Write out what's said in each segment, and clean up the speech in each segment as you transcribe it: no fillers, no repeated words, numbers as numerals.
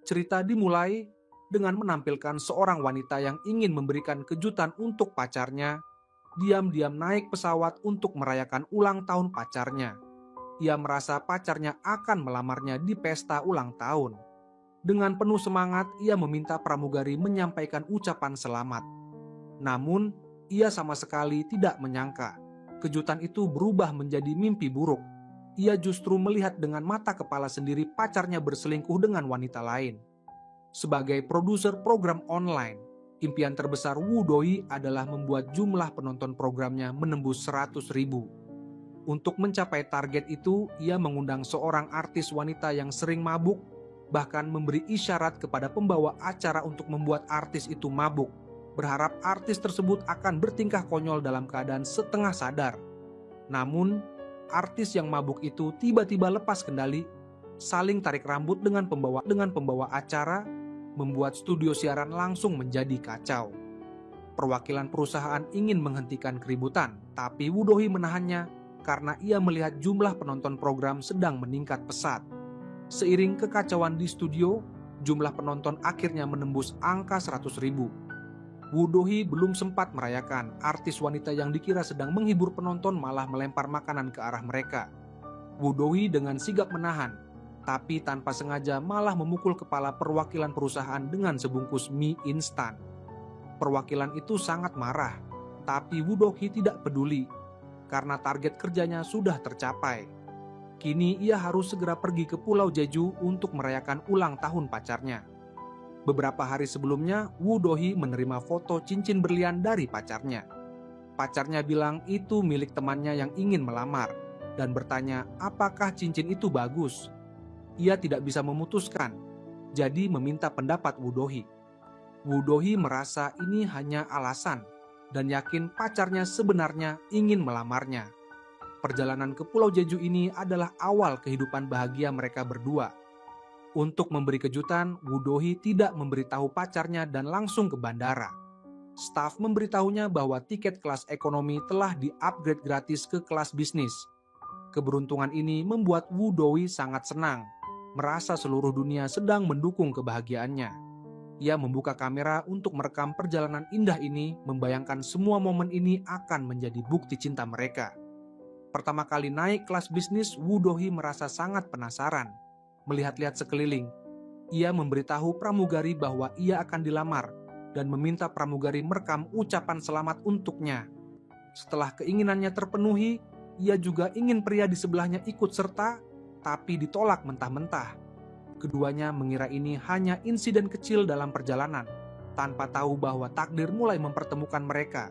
Cerita dimulai dengan menampilkan seorang wanita yang ingin memberikan kejutan untuk pacarnya, diam-diam naik pesawat untuk merayakan ulang tahun pacarnya. Ia merasa pacarnya akan melamarnya di pesta ulang tahun. Dengan penuh semangat, ia meminta pramugari menyampaikan ucapan selamat. Namun, ia sama sekali tidak menyangka kejutan itu berubah menjadi mimpi buruk. Ia justru melihat dengan mata kepala sendiri pacarnya berselingkuh dengan wanita lain. Sebagai produser program online, impian terbesar Woo Do-hee adalah membuat jumlah penonton programnya menembus 100.000. Untuk mencapai target itu, ia mengundang seorang artis wanita yang sering mabuk, bahkan memberi isyarat kepada pembawa acara untuk membuat artis itu mabuk, berharap artis tersebut akan bertingkah konyol dalam keadaan setengah sadar. Namun, artis yang mabuk itu tiba-tiba lepas kendali, saling tarik rambut dengan pembawa acara, membuat studio siaran langsung menjadi kacau. Perwakilan perusahaan ingin menghentikan keributan, tapi Woo Do-hee menahannya karena ia melihat jumlah penonton program sedang meningkat pesat. Seiring kekacauan di studio, jumlah penonton akhirnya menembus angka 100.000. Woo Do-hee belum sempat merayakan, artis wanita yang dikira sedang menghibur penonton malah melempar makanan ke arah mereka. Woo Do-hee dengan sigap menahan, tapi tanpa sengaja malah memukul kepala perwakilan perusahaan dengan sebungkus mie instan. Perwakilan itu sangat marah, tapi Woo Do-hee tidak peduli, karena target kerjanya sudah tercapai. Kini ia harus segera pergi ke Pulau Jeju untuk merayakan ulang tahun pacarnya. Beberapa hari sebelumnya, Woo Do-hee menerima foto cincin berlian dari pacarnya. Pacarnya bilang itu milik temannya yang ingin melamar, dan bertanya apakah cincin itu bagus. Ia tidak bisa memutuskan, jadi meminta pendapat Woo Do-hee. Woo Do-hee merasa ini hanya alasan, dan yakin pacarnya sebenarnya ingin melamarnya. Perjalanan ke Pulau Jeju ini adalah awal kehidupan bahagia mereka berdua. Untuk memberi kejutan, Woo Do-hee tidak memberitahu pacarnya dan langsung ke bandara. Staf memberitahunya bahwa tiket kelas ekonomi telah di-upgrade gratis ke kelas bisnis. Keberuntungan ini membuat Woo Do-hee sangat senang, merasa seluruh dunia sedang mendukung kebahagiaannya. Ia membuka kamera untuk merekam perjalanan indah ini, membayangkan semua momen ini akan menjadi bukti cinta mereka. Pertama kali naik kelas bisnis, Woo Do-hee merasa sangat penasaran. Melihat-lihat sekeliling, ia memberitahu pramugari bahwa ia akan dilamar dan meminta pramugari merekam ucapan selamat untuknya. Setelah keinginannya terpenuhi, ia juga ingin pria di sebelahnya ikut serta, tapi ditolak mentah-mentah. Keduanya mengira ini hanya insiden kecil dalam perjalanan, tanpa tahu bahwa takdir mulai mempertemukan mereka.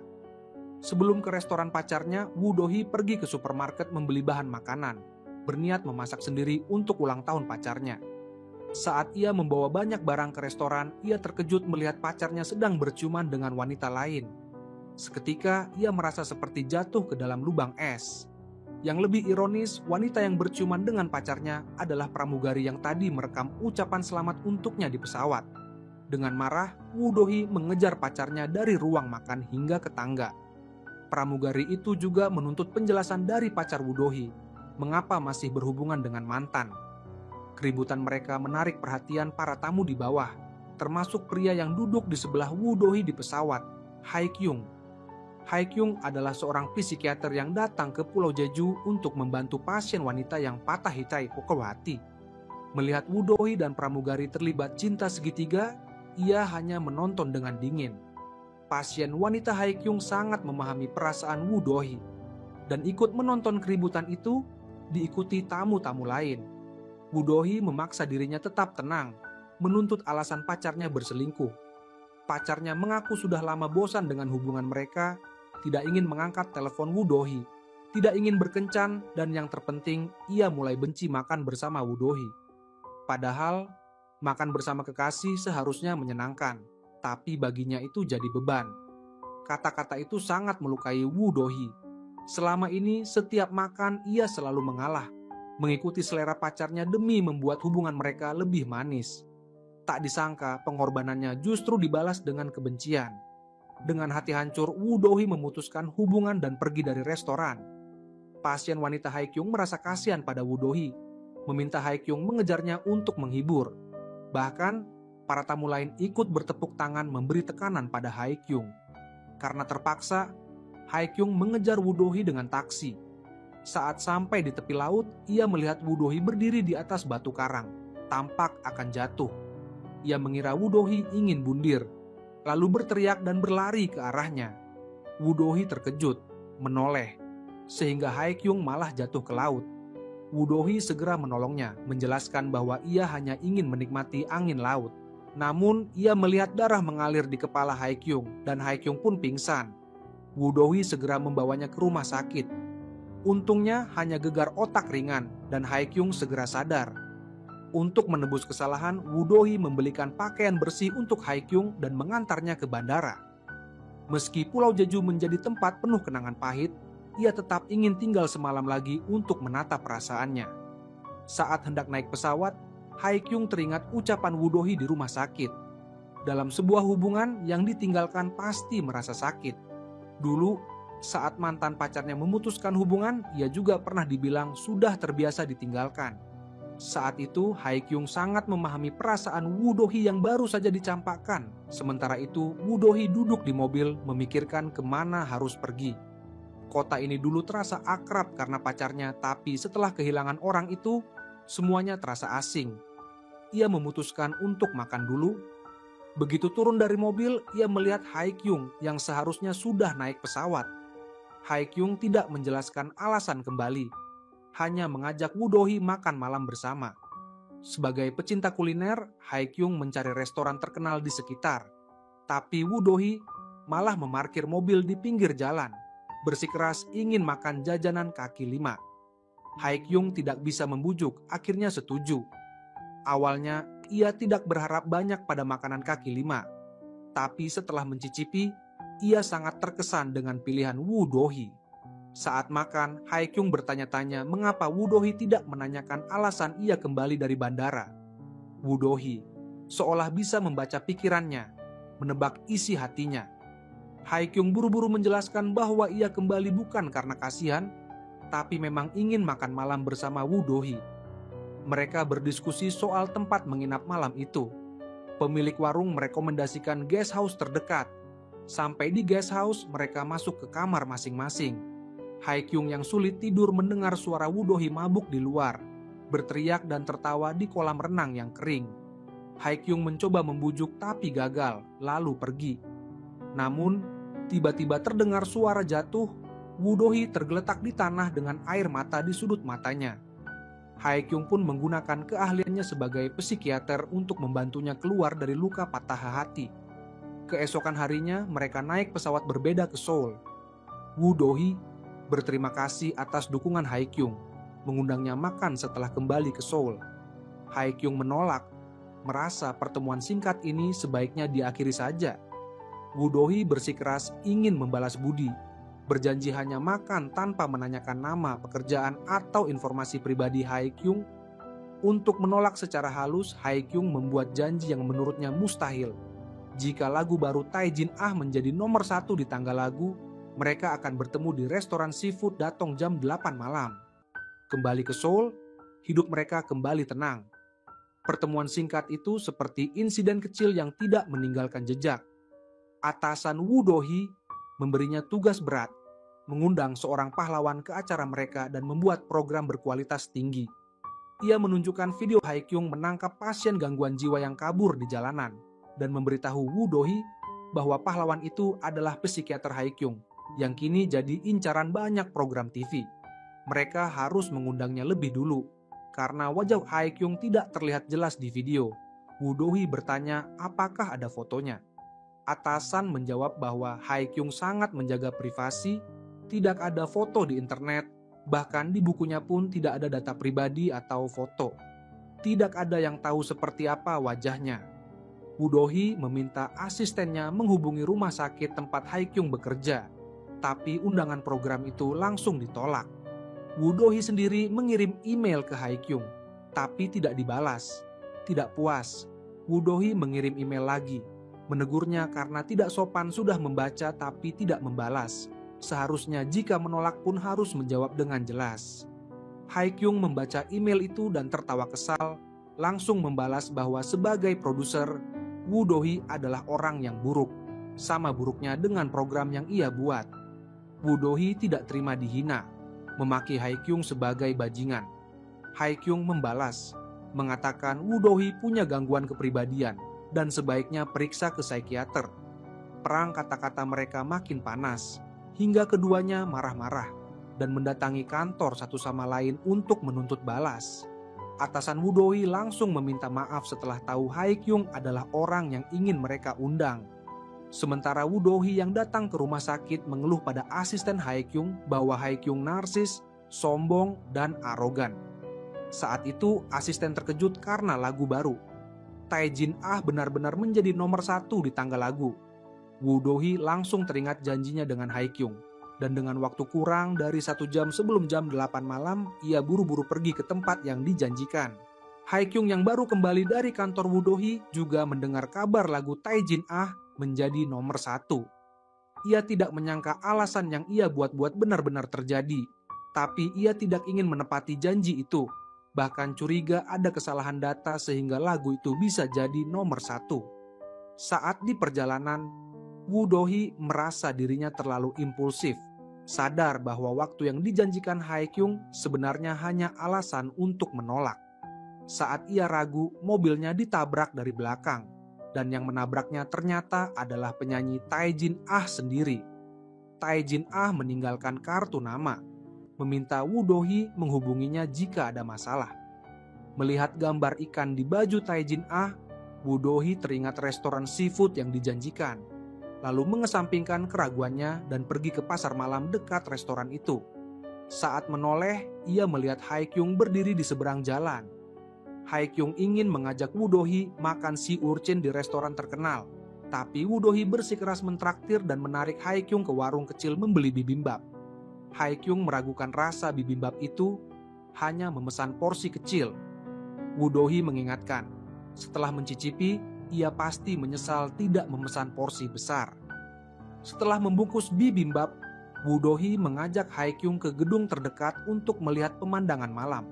Sebelum ke restoran pacarnya, Woo Do-hee pergi ke supermarket membeli bahan makanan, berniat memasak sendiri untuk ulang tahun pacarnya. Saat ia membawa banyak barang ke restoran, ia terkejut melihat pacarnya sedang berciuman dengan wanita lain. Seketika, ia merasa seperti jatuh ke dalam lubang es. Yang lebih ironis, wanita yang berciuman dengan pacarnya adalah pramugari yang tadi merekam ucapan selamat untuknya di pesawat. Dengan marah, Woo Do-hee mengejar pacarnya dari ruang makan hingga ke tangga. Pramugari itu juga menuntut penjelasan dari pacar Woo Do-hee, mengapa masih berhubungan dengan mantan. Keributan mereka menarik perhatian para tamu di bawah, termasuk pria yang duduk di sebelah Woo Do-hee di pesawat, Hae-kyung. Hae-kyung adalah seorang psikiater yang datang ke Pulau Jeju untuk membantu pasien wanita yang patah hati. Melihat Woo Do-hee dan pramugari terlibat cinta segitiga, ia hanya menonton dengan dingin. Pasien wanita Hae-kyung sangat memahami perasaan Woo Do-hee, dan ikut menonton keributan itu diikuti tamu-tamu lain. Woo Do-hee memaksa dirinya tetap tenang, menuntut alasan pacarnya berselingkuh. Pacarnya mengaku sudah lama bosan dengan hubungan mereka, tidak ingin mengangkat telepon Woo Do-hee, tidak ingin berkencan, dan yang terpenting, ia mulai benci makan bersama Woo Do-hee. Padahal, makan bersama kekasih seharusnya menyenangkan, tapi baginya itu jadi beban. Kata-kata itu sangat melukai Woo Do-hee. Selama ini, setiap makan ia selalu mengalah, mengikuti selera pacarnya demi membuat hubungan mereka lebih manis. Tak disangka, pengorbanannya justru dibalas dengan kebencian. Dengan hati hancur, Woo Do-hee memutuskan hubungan dan pergi dari restoran. Pasien wanita Hae-kyung merasa kasihan pada Woo Do-hee, meminta Hae-kyung mengejarnya untuk menghibur. Bahkan, para tamu lain ikut bertepuk tangan memberi tekanan pada Haekyung. Karena terpaksa, Haekyung mengejar Woo Do-hee dengan taksi. Saat sampai di tepi laut, ia melihat Woo Do-hee berdiri di atas batu karang, tampak akan jatuh. Ia mengira Woo Do-hee ingin bundir, lalu berteriak dan berlari ke arahnya. Woo Do-hee terkejut, menoleh, sehingga Haekyung malah jatuh ke laut. Woo Do-hee segera menolongnya, menjelaskan bahwa ia hanya ingin menikmati angin laut. Namun, ia melihat darah mengalir di kepala Haekyung, dan Haekyung pun pingsan. Woo Do-hee segera membawanya ke rumah sakit. Untungnya hanya gegar otak ringan, dan Haekyung segera sadar. Untuk menebus kesalahan, Woo Do-hee membelikan pakaian bersih untuk Haekyung dan mengantarnya ke bandara. Meski Pulau Jeju menjadi tempat penuh kenangan pahit, ia tetap ingin tinggal semalam lagi untuk menata perasaannya. Saat hendak naik pesawat, Haekyung teringat ucapan Woo Do-hee di rumah sakit. Dalam sebuah hubungan yang ditinggalkan pasti merasa sakit. Dulu, saat mantan pacarnya memutuskan hubungan, ia juga pernah dibilang sudah terbiasa ditinggalkan. Saat itu, Haekyung sangat memahami perasaan Woo Do-hee yang baru saja dicampakkan. Sementara itu, Woo Do-hee duduk di mobil memikirkan kemana harus pergi. Kota ini dulu terasa akrab karena pacarnya, tapi setelah kehilangan orang itu, semuanya terasa asing. Ia memutuskan untuk makan dulu. Begitu turun dari mobil, ia melihat Haekyung yang seharusnya sudah naik pesawat. Haekyung tidak menjelaskan alasan kembali, hanya mengajak Woo Do-hee makan malam bersama. Sebagai pecinta kuliner, Haekyung mencari restoran terkenal di sekitar. Tapi Woo Do-hee malah memarkir mobil di pinggir jalan, bersikeras ingin makan jajanan kaki lima. Haekyung tidak bisa membujuk, akhirnya setuju. Awalnya, ia tidak berharap banyak pada makanan kaki lima. Tapi setelah mencicipi, ia sangat terkesan dengan pilihan Woo Do-hee. Saat makan, Haekyung bertanya-tanya mengapa Woo Do-hee tidak menanyakan alasan ia kembali dari bandara. Woo Do-hee seolah bisa membaca pikirannya, menebak isi hatinya. Haekyung buru-buru menjelaskan bahwa ia kembali bukan karena kasihan, tapi memang ingin makan malam bersama Woo Do-hee. Mereka berdiskusi soal tempat menginap malam itu. Pemilik warung merekomendasikan guest house terdekat. Sampai di guest house, mereka masuk ke kamar masing-masing. Haekyung yang sulit tidur mendengar suara Woo Do-hee mabuk di luar, berteriak dan tertawa di kolam renang yang kering. Haekyung mencoba membujuk tapi gagal, lalu pergi. Namun, tiba-tiba terdengar suara jatuh. Woo Do-hee tergeletak di tanah dengan air mata di sudut matanya. Haekyung pun menggunakan keahliannya sebagai psikiater untuk membantunya keluar dari luka patah hati. Keesokan harinya, mereka naik pesawat berbeda ke Seoul. Woo Do-hee berterima kasih atas dukungan Haekyung, mengundangnya makan setelah kembali ke Seoul. Haekyung menolak, merasa pertemuan singkat ini sebaiknya diakhiri saja. Woo Do-hee bersikeras ingin membalas budi, berjanji hanya makan tanpa menanyakan nama, pekerjaan, atau informasi pribadi Haekyung. Untuk menolak secara halus, Haekyung membuat janji yang menurutnya mustahil. Jika lagu baru Taejin Ah menjadi nomor 1 di tangga lagu, mereka akan bertemu di restoran seafood datang jam 8 malam. Kembali ke Seoul, hidup mereka kembali tenang. Pertemuan singkat itu seperti insiden kecil yang tidak meninggalkan jejak. Atasan Woo Do-hee memberinya tugas berat, mengundang seorang pahlawan ke acara mereka dan membuat program berkualitas tinggi. Ia menunjukkan video Haekyung menangkap pasien gangguan jiwa yang kabur di jalanan dan memberitahu Woo Do-hee bahwa pahlawan itu adalah psikiater Haekyung yang kini jadi incaran banyak program TV. Mereka harus mengundangnya lebih dulu karena wajah Haekyung tidak terlihat jelas di video. Woo Do-hee bertanya apakah ada fotonya. Atasan menjawab bahwa Haekyung sangat menjaga privasi, tidak ada foto di internet, bahkan di bukunya pun tidak ada data pribadi atau foto. Tidak ada yang tahu seperti apa wajahnya. Woo Do-hee meminta asistennya menghubungi rumah sakit tempat Haekyung bekerja, tapi undangan program itu langsung ditolak. Woo Do-hee sendiri mengirim email ke Haekyung, tapi tidak dibalas. Tidak puas, Woo Do-hee mengirim email lagi, menegurnya karena tidak sopan sudah membaca tapi tidak membalas. Seharusnya jika menolak pun harus menjawab dengan jelas. Haekyung membaca email itu dan tertawa kesal, langsung membalas bahwa sebagai produser, Woo Do-hee adalah orang yang buruk, sama buruknya dengan program yang ia buat. Woo Do-hee tidak terima dihina, memaki Hae-kyung sebagai bajingan. Hae-kyung membalas, mengatakan Woo Do-hee punya gangguan kepribadian dan sebaiknya periksa ke psikiater. Perang kata-kata mereka makin panas, hingga keduanya marah-marah dan mendatangi kantor satu sama lain untuk menuntut balas. Atasan Woo Do-hee langsung meminta maaf setelah tahu Hae-kyung adalah orang yang ingin mereka undang. Sementara Woo Do-hee yang datang ke rumah sakit mengeluh pada asisten Hae-kyung bahwa Hae-kyung narsis, sombong, dan arogan. Saat itu asisten terkejut karena lagu baru. Tae-jin Ah benar-benar menjadi nomor 1 di tangga lagu. Woo Do-hee langsung teringat janjinya dengan Hae-kyung. Dan dengan waktu kurang dari 1 jam sebelum jam 8 malam, ia buru-buru pergi ke tempat yang dijanjikan. Hae-kyung yang baru kembali dari kantor Woo Do-hee juga mendengar kabar lagu Tae-jin Ah menjadi nomor 1. Ia tidak menyangka alasan yang ia buat-buat benar-benar terjadi. Tapi ia tidak ingin menepati janji itu. Bahkan curiga ada kesalahan data sehingga lagu itu bisa jadi nomor 1. Saat di perjalanan, Woo Do-hee merasa dirinya terlalu impulsif, sadar bahwa waktu yang dijanjikan Hae-kyung sebenarnya hanya alasan untuk menolak. Saat ia ragu, mobilnya ditabrak dari belakang, dan yang menabraknya ternyata adalah penyanyi Tae-jin Ah sendiri. Tae-jin Ah meninggalkan kartu nama, meminta Woo Do-hee menghubunginya jika ada masalah. Melihat gambar ikan di baju Tae-jin Ah, Woo Do-hee teringat restoran seafood yang dijanjikan, lalu mengesampingkan keraguannya dan pergi ke pasar malam dekat restoran itu. Saat menoleh, ia melihat Hae-kyung berdiri di seberang jalan. Hae-kyung ingin mengajak Woo Do-hee makan sea urchin di restoran terkenal, tapi Woo Do-hee bersikeras mentraktir dan menarik Hae-kyung ke warung kecil membeli bibimbap. Hae-kyung meragukan rasa bibimbap itu, hanya memesan porsi kecil. Woo Do-hee mengingatkan, setelah mencicipi, ia pasti menyesal tidak memesan porsi besar. Setelah membungkus bibimbap, Woo Do-hee mengajak Hae-kyung ke gedung terdekat untuk melihat pemandangan malam.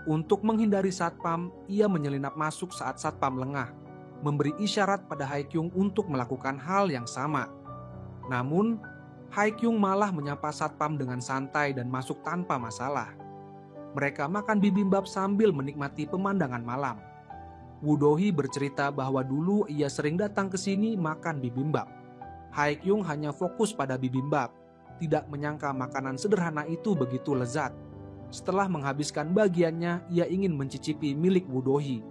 Untuk menghindari satpam, ia menyelinap masuk saat satpam lengah, memberi isyarat pada Hae-kyung untuk melakukan hal yang sama. Namun, Hae-kyung malah menyapa satpam dengan santai dan masuk tanpa masalah. Mereka makan bibimbap sambil menikmati pemandangan malam. Woo Do-hee bercerita bahwa dulu ia sering datang ke sini makan bibimbap. Hae-kyung hanya fokus pada bibimbap, tidak menyangka makanan sederhana itu begitu lezat. Setelah menghabiskan bagiannya, ia ingin mencicipi milik Woo Do-hee.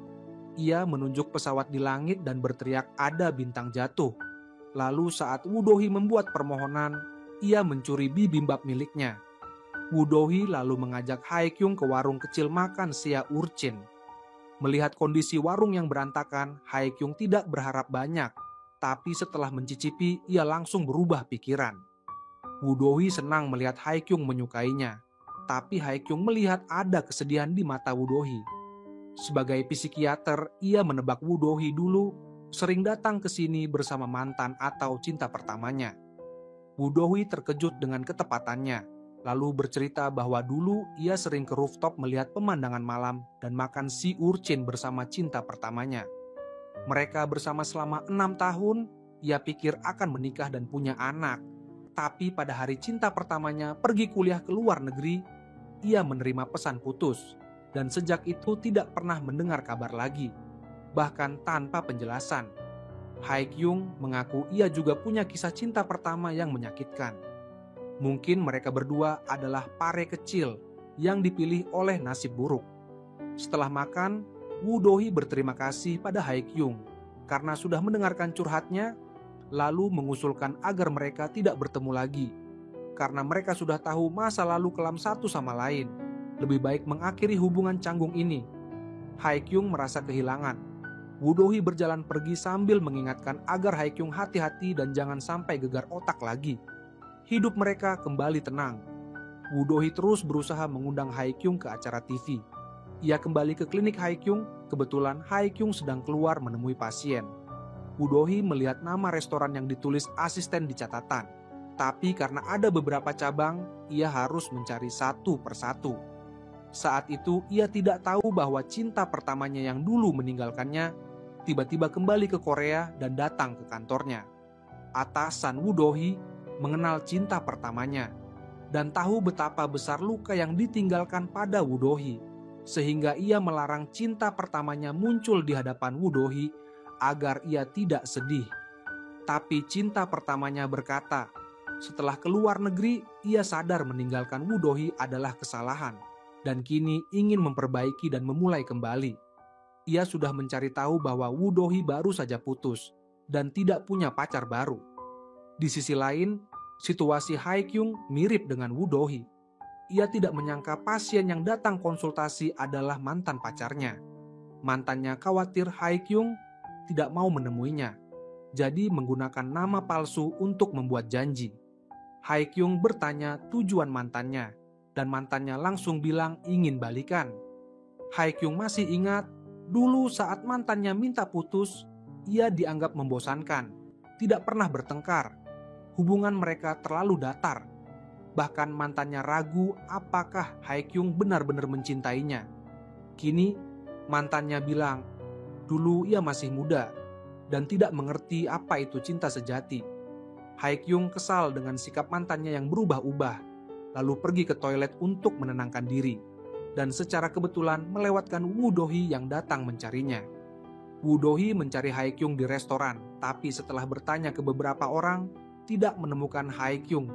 Ia menunjuk pesawat di langit dan berteriak ada bintang jatuh. Lalu saat Woo Do-hee membuat permohonan, ia mencuri bibimbap miliknya. Woo Do-hee lalu mengajak Hae-kyung ke warung kecil makan sea urchin. Melihat kondisi warung yang berantakan, Hae-kyung tidak berharap banyak, tapi setelah mencicipi, ia langsung berubah pikiran. Woo Do-hee senang melihat Hae-kyung menyukainya, tapi Hae-kyung melihat ada kesedihan di mata Woo Do-hee. Sebagai psikiater, ia menebak Woo Do-hee dulu sering datang ke sini bersama mantan atau cinta pertamanya. Woo Do-hee terkejut dengan ketepatannya. Lalu bercerita bahwa dulu ia sering ke rooftop melihat pemandangan malam dan makan sea urchin bersama cinta pertamanya. Mereka bersama selama 6 tahun, ia pikir akan menikah dan punya anak. Tapi pada hari cinta pertamanya pergi kuliah ke luar negeri, ia menerima pesan putus. Dan sejak itu tidak pernah mendengar kabar lagi, bahkan tanpa penjelasan. Hae-kyung mengaku ia juga punya kisah cinta pertama yang menyakitkan. Mungkin mereka berdua adalah pare kecil yang dipilih oleh nasib buruk. Setelah makan, Woo Do-hee berterima kasih pada Hae-kyung karena sudah mendengarkan curhatnya, lalu mengusulkan agar mereka tidak bertemu lagi. Karena mereka sudah tahu masa lalu kelam satu sama lain, lebih baik mengakhiri hubungan canggung ini. Hae-kyung merasa kehilangan. Woo Do-hee berjalan pergi sambil mengingatkan agar Hae-kyung hati-hati dan jangan sampai gegar otak lagi. Hidup mereka kembali tenang. Woo Do-hee terus berusaha mengundang Hae-kyung ke acara TV. Ia kembali ke klinik Hae-kyung, kebetulan Hae-kyung sedang keluar menemui pasien. Woo Do-hee melihat nama restoran yang ditulis asisten di catatan. Tapi karena ada beberapa cabang, ia harus mencari satu persatu. Saat itu ia tidak tahu bahwa cinta pertamanya yang dulu meninggalkannya tiba-tiba kembali ke Korea dan datang ke kantornya. Atasan Woo Do-hee mengenal cinta pertamanya dan tahu betapa besar luka yang ditinggalkan pada Woo Do-hee, sehingga ia melarang cinta pertamanya muncul di hadapan Woo Do-hee agar ia tidak sedih. Tapi cinta pertamanya berkata, setelah keluar negeri, ia sadar meninggalkan Woo Do-hee adalah kesalahan dan kini ingin memperbaiki dan memulai kembali. Ia sudah mencari tahu bahwa Woo Do-hee baru saja putus dan tidak punya pacar baru. Di sisi lain, situasi Hae-kyung mirip dengan Woo Do-hee. Ia tidak menyangka pasien yang datang konsultasi adalah mantan pacarnya. Mantannya khawatir Hae-kyung tidak mau menemuinya, jadi menggunakan nama palsu untuk membuat janji. Hae-kyung bertanya tujuan mantannya, dan mantannya langsung bilang ingin balikan. Hae-kyung masih ingat, dulu saat mantannya minta putus, ia dianggap membosankan, tidak pernah bertengkar. Hubungan mereka terlalu datar. Bahkan mantannya ragu apakah Hae-kyung benar-benar mencintainya. Kini mantannya bilang, dulu ia masih muda dan tidak mengerti apa itu cinta sejati. Hae-kyung kesal dengan sikap mantannya yang berubah-ubah, lalu pergi ke toilet untuk menenangkan diri, dan secara kebetulan melewatkan Woo Do-hee yang datang mencarinya. Woo Do-hee mencari Hae-kyung di restoran, tapi setelah bertanya ke beberapa orang, tidak menemukan Hae-kyung.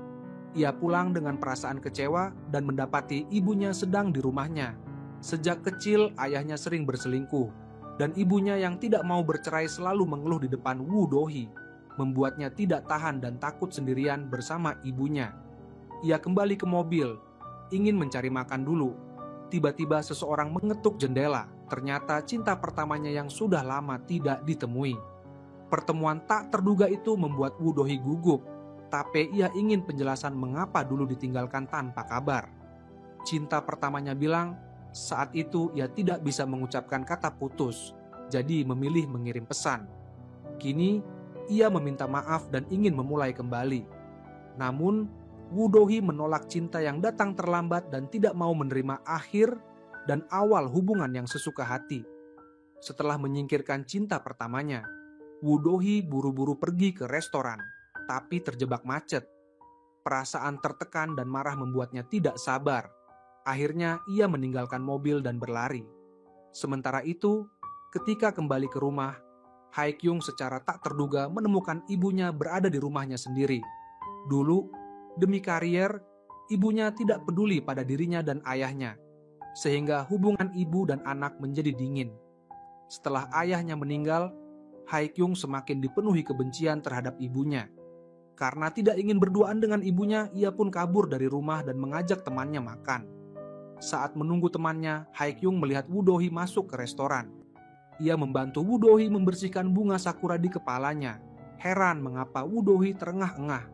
Ia pulang dengan perasaan kecewa dan mendapati ibunya sedang di rumahnya. Sejak kecil ayahnya sering berselingkuh, dan ibunya yang tidak mau bercerai selalu mengeluh di depan Woo Do-hee, membuatnya tidak tahan dan takut sendirian bersama ibunya. Ia kembali ke mobil, ingin mencari makan dulu. Tiba-tiba seseorang mengetuk jendela. Ternyata cinta pertamanya yang sudah lama tidak ditemui. Pertemuan tak terduga itu membuat Woo Do-hee gugup, tapi ia ingin penjelasan mengapa dulu ditinggalkan tanpa kabar. Cinta pertamanya bilang, saat itu ia tidak bisa mengucapkan kata putus, jadi memilih mengirim pesan. Kini, ia meminta maaf dan ingin memulai kembali. Namun, Woo Do-hee menolak cinta yang datang terlambat dan tidak mau menerima akhir dan awal hubungan yang sesuka hati. Setelah menyingkirkan cinta pertamanya, Woo Do-hee buru-buru pergi ke restoran, tapi terjebak macet. Perasaan tertekan dan marah membuatnya tidak sabar. Akhirnya ia meninggalkan mobil dan berlari. Sementara itu, ketika kembali ke rumah, Hae-kyung secara tak terduga menemukan ibunya berada di rumahnya sendiri. Dulu, demi karier, ibunya tidak peduli pada dirinya dan ayahnya, sehingga hubungan ibu dan anak menjadi dingin. Setelah ayahnya meninggal, Hae-kyung semakin dipenuhi kebencian terhadap ibunya. Karena tidak ingin berduaan dengan ibunya, ia pun kabur dari rumah dan mengajak temannya makan. Saat menunggu temannya, Hae-kyung melihat Woo Do-hee masuk ke restoran. Ia membantu Woo Do-hee membersihkan bunga sakura di kepalanya. Heran mengapa Woo Do-hee terengah-engah.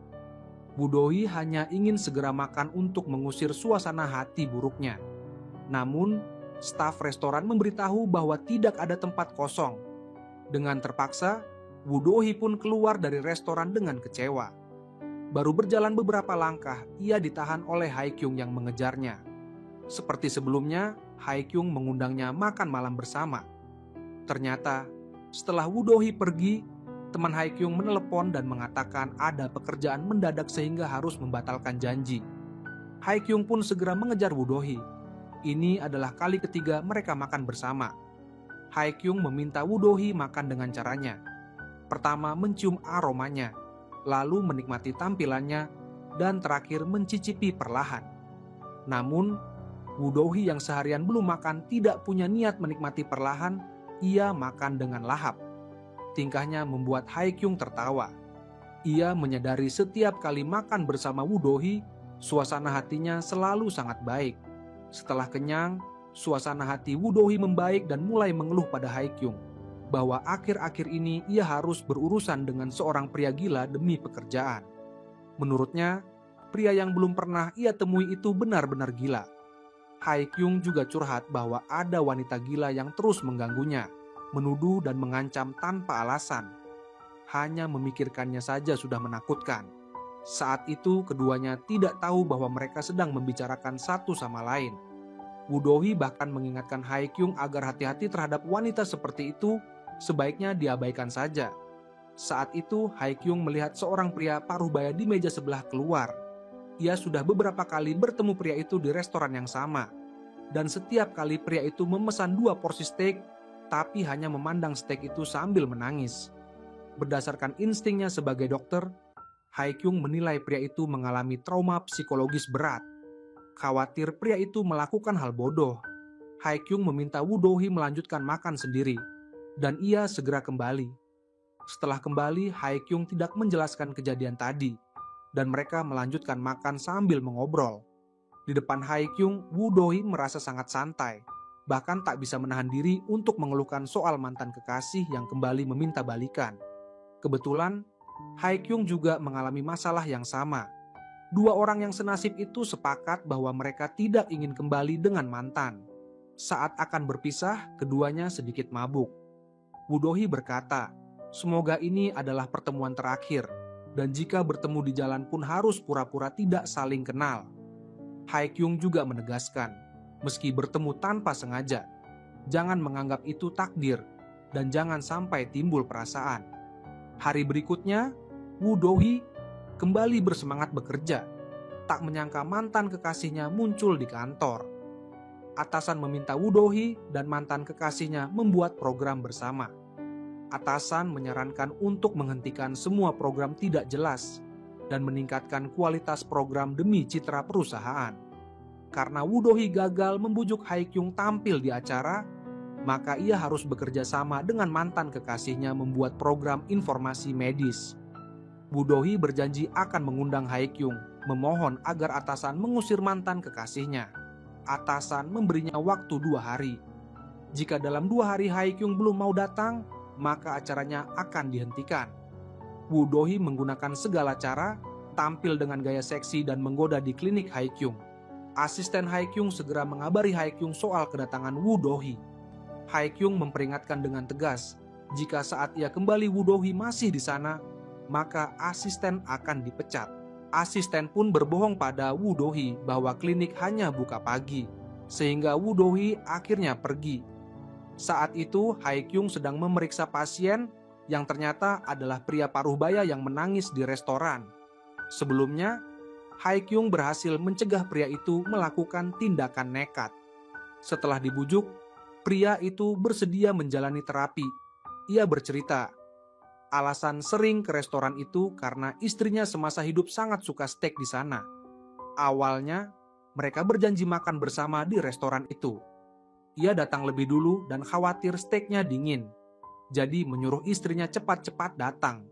Woo Do-hee hanya ingin segera makan untuk mengusir suasana hati buruknya. Namun, staf restoran memberitahu bahwa tidak ada tempat kosong. Dengan terpaksa, Woo Do-hee pun keluar dari restoran dengan kecewa. Baru berjalan beberapa langkah, ia ditahan oleh Hae-kyung yang mengejarnya. Seperti sebelumnya, Hae-kyung mengundangnya makan malam bersama. Ternyata, setelah Woo Do-hee pergi, teman Hae-kyung menelepon dan mengatakan ada pekerjaan mendadak sehingga harus membatalkan janji. Hae-kyung pun segera mengejar Woo Do-hee. Ini adalah kali ketiga mereka makan bersama. Hae-kyung meminta Woo Do-hee makan dengan caranya. Pertama mencium aromanya, lalu menikmati tampilannya, dan terakhir mencicipi perlahan. Namun, Woo Do-hee yang seharian belum makan tidak punya niat menikmati perlahan, ia makan dengan lahap. Tingkahnya membuat Hae-kyung tertawa. Ia menyadari setiap kali makan bersama Woo Do-hee, suasana hatinya selalu sangat baik. Setelah kenyang, suasana hati Woo Do-hee membaik dan mulai mengeluh pada Hae-kyung bahwa akhir-akhir ini ia harus berurusan dengan seorang pria gila demi pekerjaan. Menurutnya, pria yang belum pernah ia temui itu benar-benar gila. Hae-kyung juga curhat bahwa ada wanita gila yang terus mengganggunya, menuduh dan mengancam tanpa alasan. Hanya memikirkannya saja sudah menakutkan. Saat itu keduanya tidak tahu bahwa mereka sedang membicarakan satu sama lain. Woo Do-hee bahkan mengingatkan Hae-kyung agar hati-hati terhadap wanita seperti itu, sebaiknya diabaikan saja. Saat itu Hae-kyung melihat seorang pria paruh baya di meja sebelah keluar. Ia sudah beberapa kali bertemu pria itu di restoran yang sama. Dan setiap kali pria itu memesan 2 porsi steak, tapi hanya memandang steak itu sambil menangis. Berdasarkan instingnya sebagai dokter, Hae-kyung menilai pria itu mengalami trauma psikologis berat. Khawatir pria itu melakukan hal bodoh, Hae-kyung meminta Woo Do-hee melanjutkan makan sendiri, dan ia segera kembali. Setelah kembali, Hae-kyung tidak menjelaskan kejadian tadi, dan mereka melanjutkan makan sambil mengobrol. Di depan Hae-kyung, Woo Do-hee merasa sangat santai, bahkan tak bisa menahan diri untuk mengeluhkan soal mantan kekasih yang kembali meminta balikan. Kebetulan, Hae-kyung juga mengalami masalah yang sama. 2 orang yang senasib itu sepakat bahwa mereka tidak ingin kembali dengan mantan. Saat akan berpisah, keduanya sedikit mabuk. Woo Do-hee berkata, semoga ini adalah pertemuan terakhir, dan jika bertemu di jalan pun harus pura-pura tidak saling kenal. Hae-kyung juga menegaskan, meski bertemu tanpa sengaja, jangan menganggap itu takdir, dan jangan sampai timbul perasaan. Hari berikutnya, Woo Do-hee kembali bersemangat bekerja. Tak menyangka mantan kekasihnya muncul di kantor. Atasan meminta Woo Do-hee dan mantan kekasihnya membuat program bersama. Atasan menyarankan untuk menghentikan semua program tidak jelas dan meningkatkan kualitas program demi citra perusahaan. Karena Woo Do-hee gagal membujuk Hae-kyung tampil di acara, maka ia harus bekerja sama dengan mantan kekasihnya membuat program informasi medis. Woo Do-hee berjanji akan mengundang Hae-kyung, memohon agar atasan mengusir mantan kekasihnya. Atasan memberinya waktu 2 hari. Jika dalam 2 hari Hae-kyung belum mau datang, maka acaranya akan dihentikan. Woo Do-hee menggunakan segala cara, tampil dengan gaya seksi dan menggoda di klinik Hae-kyung. Asisten Hae-kyung segera mengabari Hae-kyung soal kedatangan Woo Do-hee. Hae-kyung memperingatkan dengan tegas, jika saat ia kembali Woo Do-hee masih di sana, maka asisten akan dipecat. Asisten pun berbohong pada Woo Do-hee bahwa klinik hanya buka pagi, sehingga Woo Do-hee akhirnya pergi. Saat itu Hae-kyung sedang memeriksa pasien yang ternyata adalah pria paruh baya yang menangis di restoran. Sebelumnya, Hae-kyung berhasil mencegah pria itu melakukan tindakan nekat. Setelah dibujuk, pria itu bersedia menjalani terapi. Ia bercerita, alasan sering ke restoran itu karena istrinya semasa hidup sangat suka steak di sana. Awalnya, mereka berjanji makan bersama di restoran itu. Ia datang lebih dulu dan khawatir steaknya dingin, jadi menyuruh istrinya cepat-cepat datang.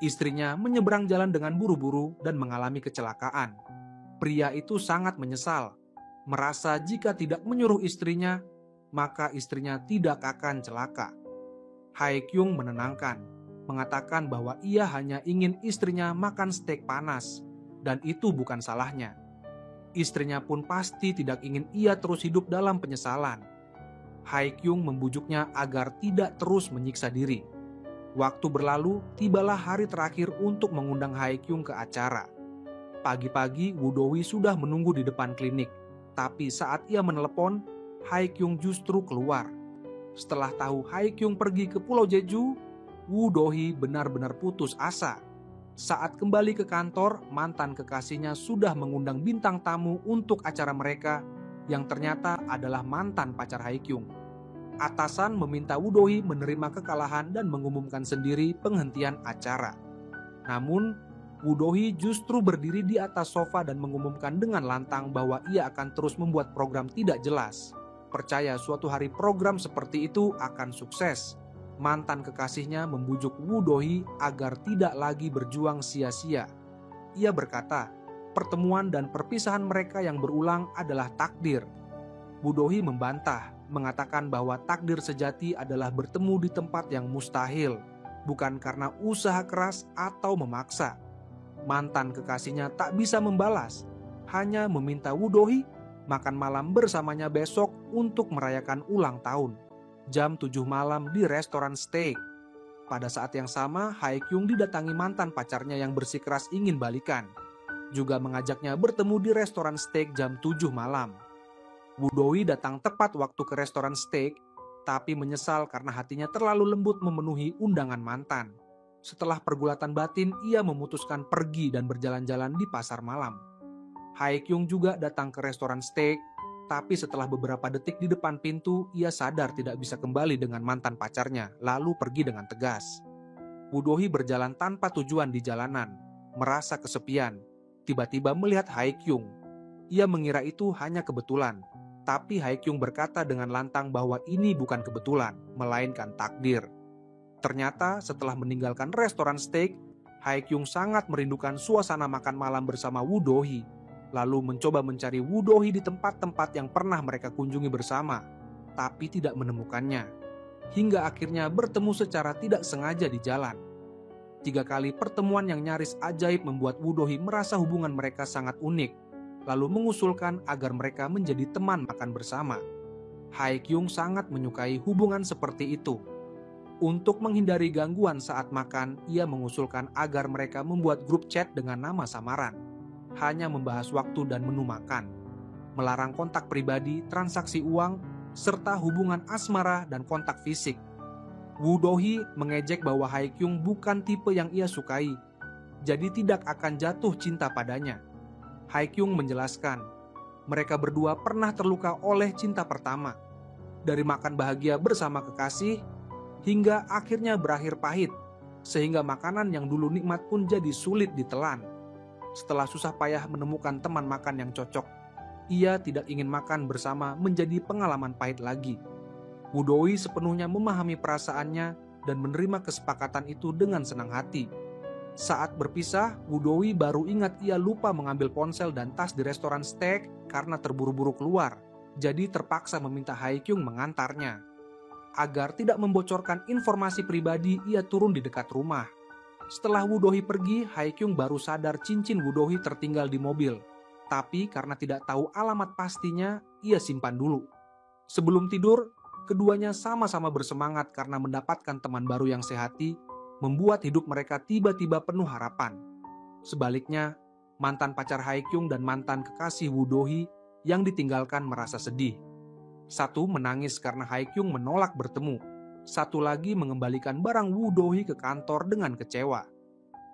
Istrinya menyeberang jalan dengan buru-buru dan mengalami kecelakaan. Pria itu sangat menyesal, merasa jika tidak menyuruh istrinya, maka istrinya tidak akan celaka. Hae-kyung menenangkan, mengatakan bahwa ia hanya ingin istrinya makan steak panas, dan itu bukan salahnya. Istrinya pun pasti tidak ingin ia terus hidup dalam penyesalan. Hae-kyung membujuknya agar tidak terus menyiksa diri. Waktu berlalu, tibalah hari terakhir untuk mengundang Hae-kyung ke acara. Pagi-pagi Woo Do-hee sudah menunggu di depan klinik, tapi saat ia menelepon, Hae-kyung justru keluar. Setelah tahu Hae-kyung pergi ke Pulau Jeju, Woo Do-hee benar-benar putus asa. Saat kembali ke kantor, mantan kekasihnya sudah mengundang bintang tamu untuk acara mereka yang ternyata adalah mantan pacar Hae-kyung. Atasan meminta Woo Do-hee menerima kekalahan dan mengumumkan sendiri penghentian acara. Namun, Woo Do-hee justru berdiri di atas sofa dan mengumumkan dengan lantang bahwa ia akan terus membuat program tidak jelas. Percaya suatu hari program seperti itu akan sukses. Mantan kekasihnya membujuk Woo Do-hee agar tidak lagi berjuang sia-sia. Ia berkata, pertemuan dan perpisahan mereka yang berulang adalah takdir. Woo Do-hee membantah, mengatakan bahwa takdir sejati adalah bertemu di tempat yang mustahil, bukan karena usaha keras atau memaksa. Mantan kekasihnya tak bisa membalas, hanya meminta Woo Do-hee makan malam bersamanya besok untuk merayakan ulang tahun. Jam 7 malam di restoran steak. Pada saat yang sama, Hae-kyung didatangi mantan pacarnya yang bersikeras ingin balikan. Juga mengajaknya bertemu di restoran steak jam 7 malam. Wudoi datang tepat waktu ke restoran steak, tapi menyesal karena hatinya terlalu lembut memenuhi undangan mantan. Setelah pergulatan batin, ia memutuskan pergi dan berjalan-jalan di pasar malam. Haekyung juga datang ke restoran steak, tapi setelah beberapa detik di depan pintu, ia sadar tidak bisa kembali dengan mantan pacarnya, lalu pergi dengan tegas. Woo-do-hee berjalan tanpa tujuan di jalanan, merasa kesepian. Tiba-tiba melihat Haekyung. Ia mengira itu hanya kebetulan, tapi Haekyung berkata dengan lantang bahwa ini bukan kebetulan, melainkan takdir. Ternyata setelah meninggalkan restoran steak, Haekyung sangat merindukan suasana makan malam bersama Woo-do-hee, lalu mencoba mencari Woo-do-hee di tempat-tempat yang pernah mereka kunjungi bersama, tapi tidak menemukannya. Hingga akhirnya bertemu secara tidak sengaja di jalan. 3 kali pertemuan yang nyaris ajaib membuat Woo-do-hee merasa hubungan mereka sangat unik, lalu mengusulkan agar mereka menjadi teman makan bersama. Haekyung sangat menyukai hubungan seperti itu. Untuk menghindari gangguan saat makan, ia mengusulkan agar mereka membuat grup chat dengan nama samaran. Hanya membahas waktu dan menu makan, melarang kontak pribadi, transaksi uang, serta hubungan asmara dan kontak fisik. Woo-do-hee mengejek bahwa Haekyung bukan tipe yang ia sukai, jadi tidak akan jatuh cinta padanya. Haekyung menjelaskan, mereka berdua pernah terluka oleh cinta pertama. Dari makan bahagia bersama kekasih, hingga akhirnya berakhir pahit, sehingga makanan yang dulu nikmat pun jadi sulit ditelan. Setelah susah payah menemukan teman makan yang cocok, ia tidak ingin makan bersama menjadi pengalaman pahit lagi. Woo-do-hee sepenuhnya memahami perasaannya dan menerima kesepakatan itu dengan senang hati. Saat berpisah, Woo-do-hee baru ingat ia lupa mengambil ponsel dan tas di restoran steak karena terburu-buru keluar, jadi terpaksa meminta Haekyung mengantarnya. Agar tidak membocorkan informasi pribadi, ia turun di dekat rumah. Setelah Woo-do-hee pergi, Haekyung baru sadar cincin Woo-do-hee tertinggal di mobil. Tapi karena tidak tahu alamat pastinya, ia simpan dulu. Sebelum tidur, keduanya sama-sama bersemangat karena mendapatkan teman baru yang sehati, membuat hidup mereka tiba-tiba penuh harapan. Sebaliknya, mantan pacar Haekyung dan mantan kekasih Woo-do-hee yang ditinggalkan merasa sedih. Satu menangis karena Haekyung menolak bertemu. Satu lagi mengembalikan barang Woo-do-hee ke kantor dengan kecewa.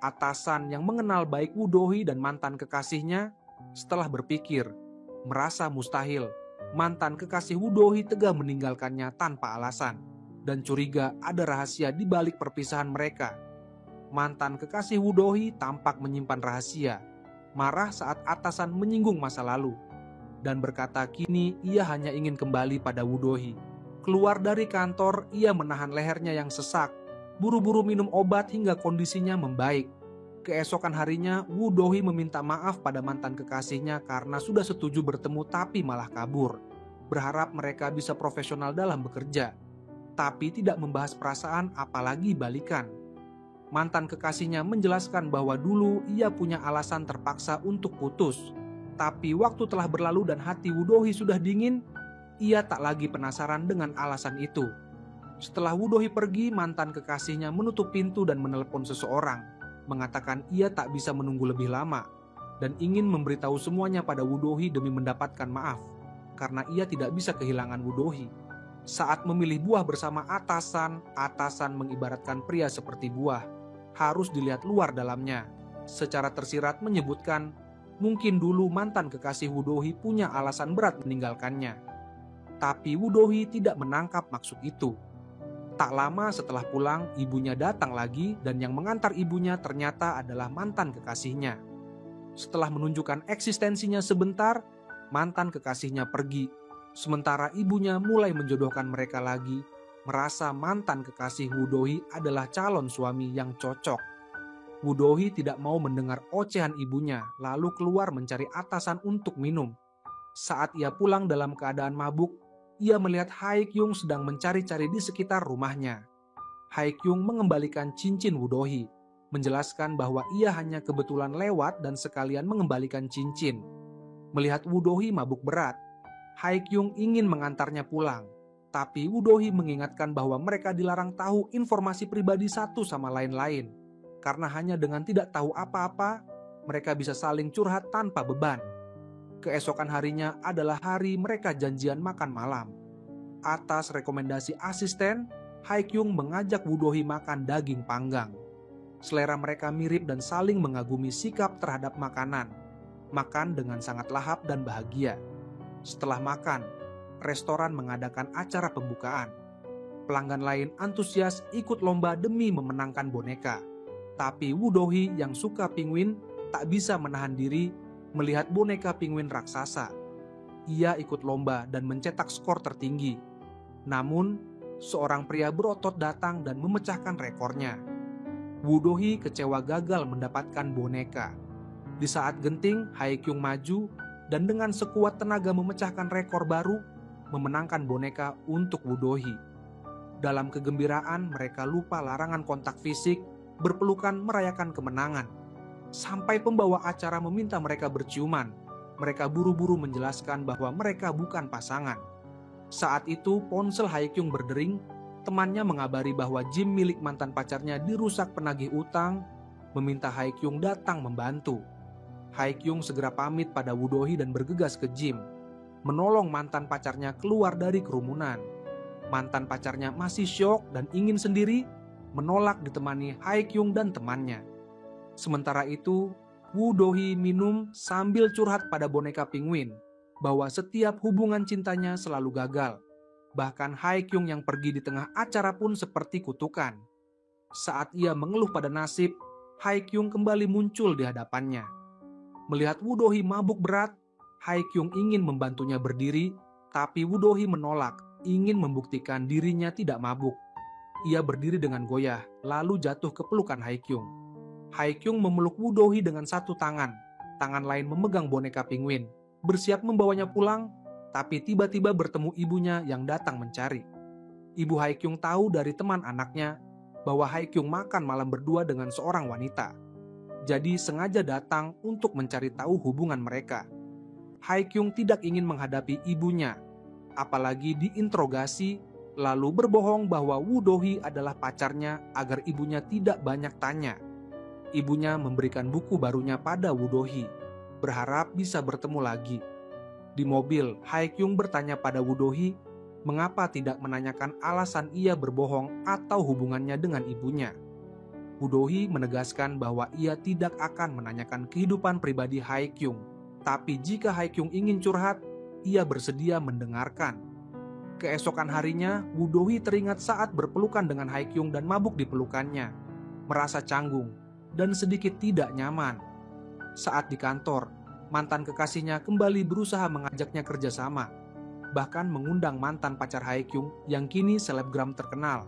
Atasan yang mengenal baik Woo-do-hee dan mantan kekasihnya, setelah berpikir, merasa mustahil mantan kekasih Woo-do-hee tega meninggalkannya tanpa alasan, dan curiga ada rahasia di balik perpisahan mereka. Mantan kekasih Woo-do-hee tampak menyimpan rahasia, marah saat atasan menyinggung masa lalu, dan berkata kini ia hanya ingin kembali pada Woo-do-hee. Keluar dari kantor, ia menahan lehernya yang sesak, buru-buru minum obat hingga kondisinya membaik. Keesokan harinya, Woo-do-hee meminta maaf pada mantan kekasihnya karena sudah setuju bertemu tapi malah kabur. Berharap mereka bisa profesional dalam bekerja, tapi tidak membahas perasaan apalagi balikan. Mantan kekasihnya menjelaskan bahwa dulu ia punya alasan terpaksa untuk putus. Tapi waktu telah berlalu dan hati Woo-do-hee sudah dingin, ia tak lagi penasaran dengan alasan itu. Setelah Woo-do-hee pergi, mantan kekasihnya menutup pintu dan menelepon seseorang, mengatakan ia tak bisa menunggu lebih lama dan ingin memberitahu semuanya pada Woo-do-hee demi mendapatkan maaf, karena ia tidak bisa kehilangan Woo-do-hee. Saat memilih buah bersama atasan mengibaratkan pria seperti buah, harus dilihat luar dalamnya. Secara tersirat menyebutkan, mungkin dulu mantan kekasih Woo-do-hee punya alasan berat meninggalkannya. Tapi Woo-do-hee tidak menangkap maksud itu. Tak lama setelah pulang, ibunya datang lagi dan yang mengantar ibunya ternyata adalah mantan kekasihnya. Setelah menunjukkan eksistensinya sebentar, mantan kekasihnya pergi. Sementara ibunya mulai menjodohkan mereka lagi, merasa mantan kekasih Woo-do-hee adalah calon suami yang cocok. Woo-do-hee tidak mau mendengar ocehan ibunya, lalu keluar mencari atasan untuk minum. Saat ia pulang dalam keadaan mabuk, ia melihat Haekyung sedang mencari-cari di sekitar rumahnya. Haekyung mengembalikan cincin Woo-do-hee, menjelaskan bahwa ia hanya kebetulan lewat dan sekalian mengembalikan cincin. Melihat Woo-do-hee mabuk berat, Haekyung ingin mengantarnya pulang, tapi Woo-do-hee mengingatkan bahwa mereka dilarang tahu informasi pribadi satu sama lain-lain, karena hanya dengan tidak tahu apa-apa, mereka bisa saling curhat tanpa beban. Keesokan harinya adalah hari mereka janjian makan malam. Atas rekomendasi asisten, Hye-kyung mengajak Woo Do-hee makan daging panggang. Selera mereka mirip dan saling mengagumi sikap terhadap makanan. Makan dengan sangat lahap dan bahagia. Setelah makan, restoran mengadakan acara pembukaan. Pelanggan lain antusias ikut lomba demi memenangkan boneka. Tapi Woo Do-hee yang suka penguin tak bisa menahan diri melihat boneka penguin raksasa. Ia ikut lomba dan mencetak skor tertinggi. Namun, seorang pria berotot datang dan memecahkan rekornya. Woo Do-hee kecewa gagal mendapatkan boneka. Di saat genting, Hye-kyung maju dan dengan sekuat tenaga memecahkan rekor baru, memenangkan boneka untuk Woo Do-hee. Dalam kegembiraan, mereka lupa larangan kontak fisik, berpelukan merayakan kemenangan. Sampai pembawa acara meminta mereka berciuman, mereka buru-buru menjelaskan bahwa mereka bukan pasangan. Saat itu ponsel Hye-kyung berdering, temannya mengabari bahwa gym milik mantan pacarnya dirusak penagih utang, meminta Hye-kyung datang membantu. Hye-kyung segera pamit pada Woo Do-hee dan bergegas ke gym, menolong mantan pacarnya keluar dari kerumunan. Mantan pacarnya masih syok dan ingin sendiri, menolak ditemani Hye-kyung dan temannya. Sementara itu, Woo Do-hee minum sambil curhat pada boneka penguin bahwa setiap hubungan cintanya selalu gagal. Bahkan Hye-kyung yang pergi di tengah acara pun seperti kutukan. Saat ia mengeluh pada nasib, Hye-kyung kembali muncul di hadapannya. Melihat Woo Do-hee mabuk berat, Hye-kyung ingin membantunya berdiri, tapi Woo Do-hee menolak, ingin membuktikan dirinya tidak mabuk. Ia berdiri dengan goyah, lalu jatuh ke pelukan Hye-kyung. Hye-kyung memeluk Woo Do-hee dengan satu tangan lain memegang boneka penguin, bersiap membawanya pulang, tapi tiba-tiba bertemu ibunya yang datang mencari. Ibu Hye-kyung tahu dari teman anaknya bahwa Hye-kyung makan malam berdua dengan seorang wanita. Jadi sengaja datang untuk mencari tahu hubungan mereka. Hye-kyung tidak ingin menghadapi ibunya, apalagi diinterogasi, lalu berbohong bahwa Woo Do-hee adalah pacarnya agar ibunya tidak banyak tanya. Ibunya memberikan buku barunya pada Woo Do-hee, berharap bisa bertemu lagi. Di mobil, Hye-kyung bertanya pada Woo Do-hee mengapa tidak menanyakan alasan ia berbohong atau hubungannya dengan ibunya. Woo Do-hee menegaskan bahwa ia tidak akan menanyakan kehidupan pribadi Hye-kyung, tapi jika Hye-kyung ingin curhat, ia bersedia mendengarkan. Keesokan harinya, Woo Do-hee teringat saat berpelukan dengan Hye-kyung dan mabuk di pelukannya, merasa canggung dan sedikit tidak nyaman. Saat di kantor, mantan kekasihnya kembali berusaha mengajaknya kerjasama, bahkan mengundang mantan pacar Hye-kyung yang kini selebgram terkenal.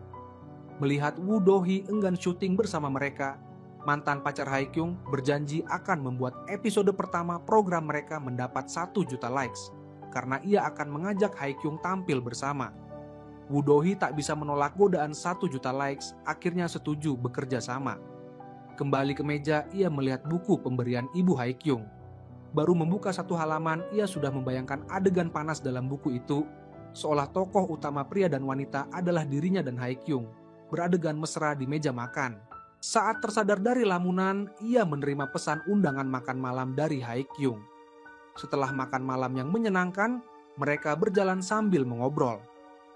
Melihat Woo Do-hee enggan syuting bersama mereka, mantan pacar Hye-kyung berjanji akan membuat episode pertama program mereka mendapat 1 juta likes, karena ia akan mengajak Hye-kyung tampil bersama. Woo Do-hee tak bisa menolak godaan 1 juta likes, akhirnya setuju bekerja sama. Kembali ke meja, ia melihat buku pemberian ibu Hye-kyung. Baru membuka satu halaman, ia sudah membayangkan adegan panas dalam buku itu, seolah tokoh utama pria dan wanita adalah dirinya dan Hye-kyung, beradegan mesra di meja makan. Saat tersadar dari lamunan, ia menerima pesan undangan makan malam dari Hye-kyung. Setelah makan malam yang menyenangkan, mereka berjalan sambil mengobrol,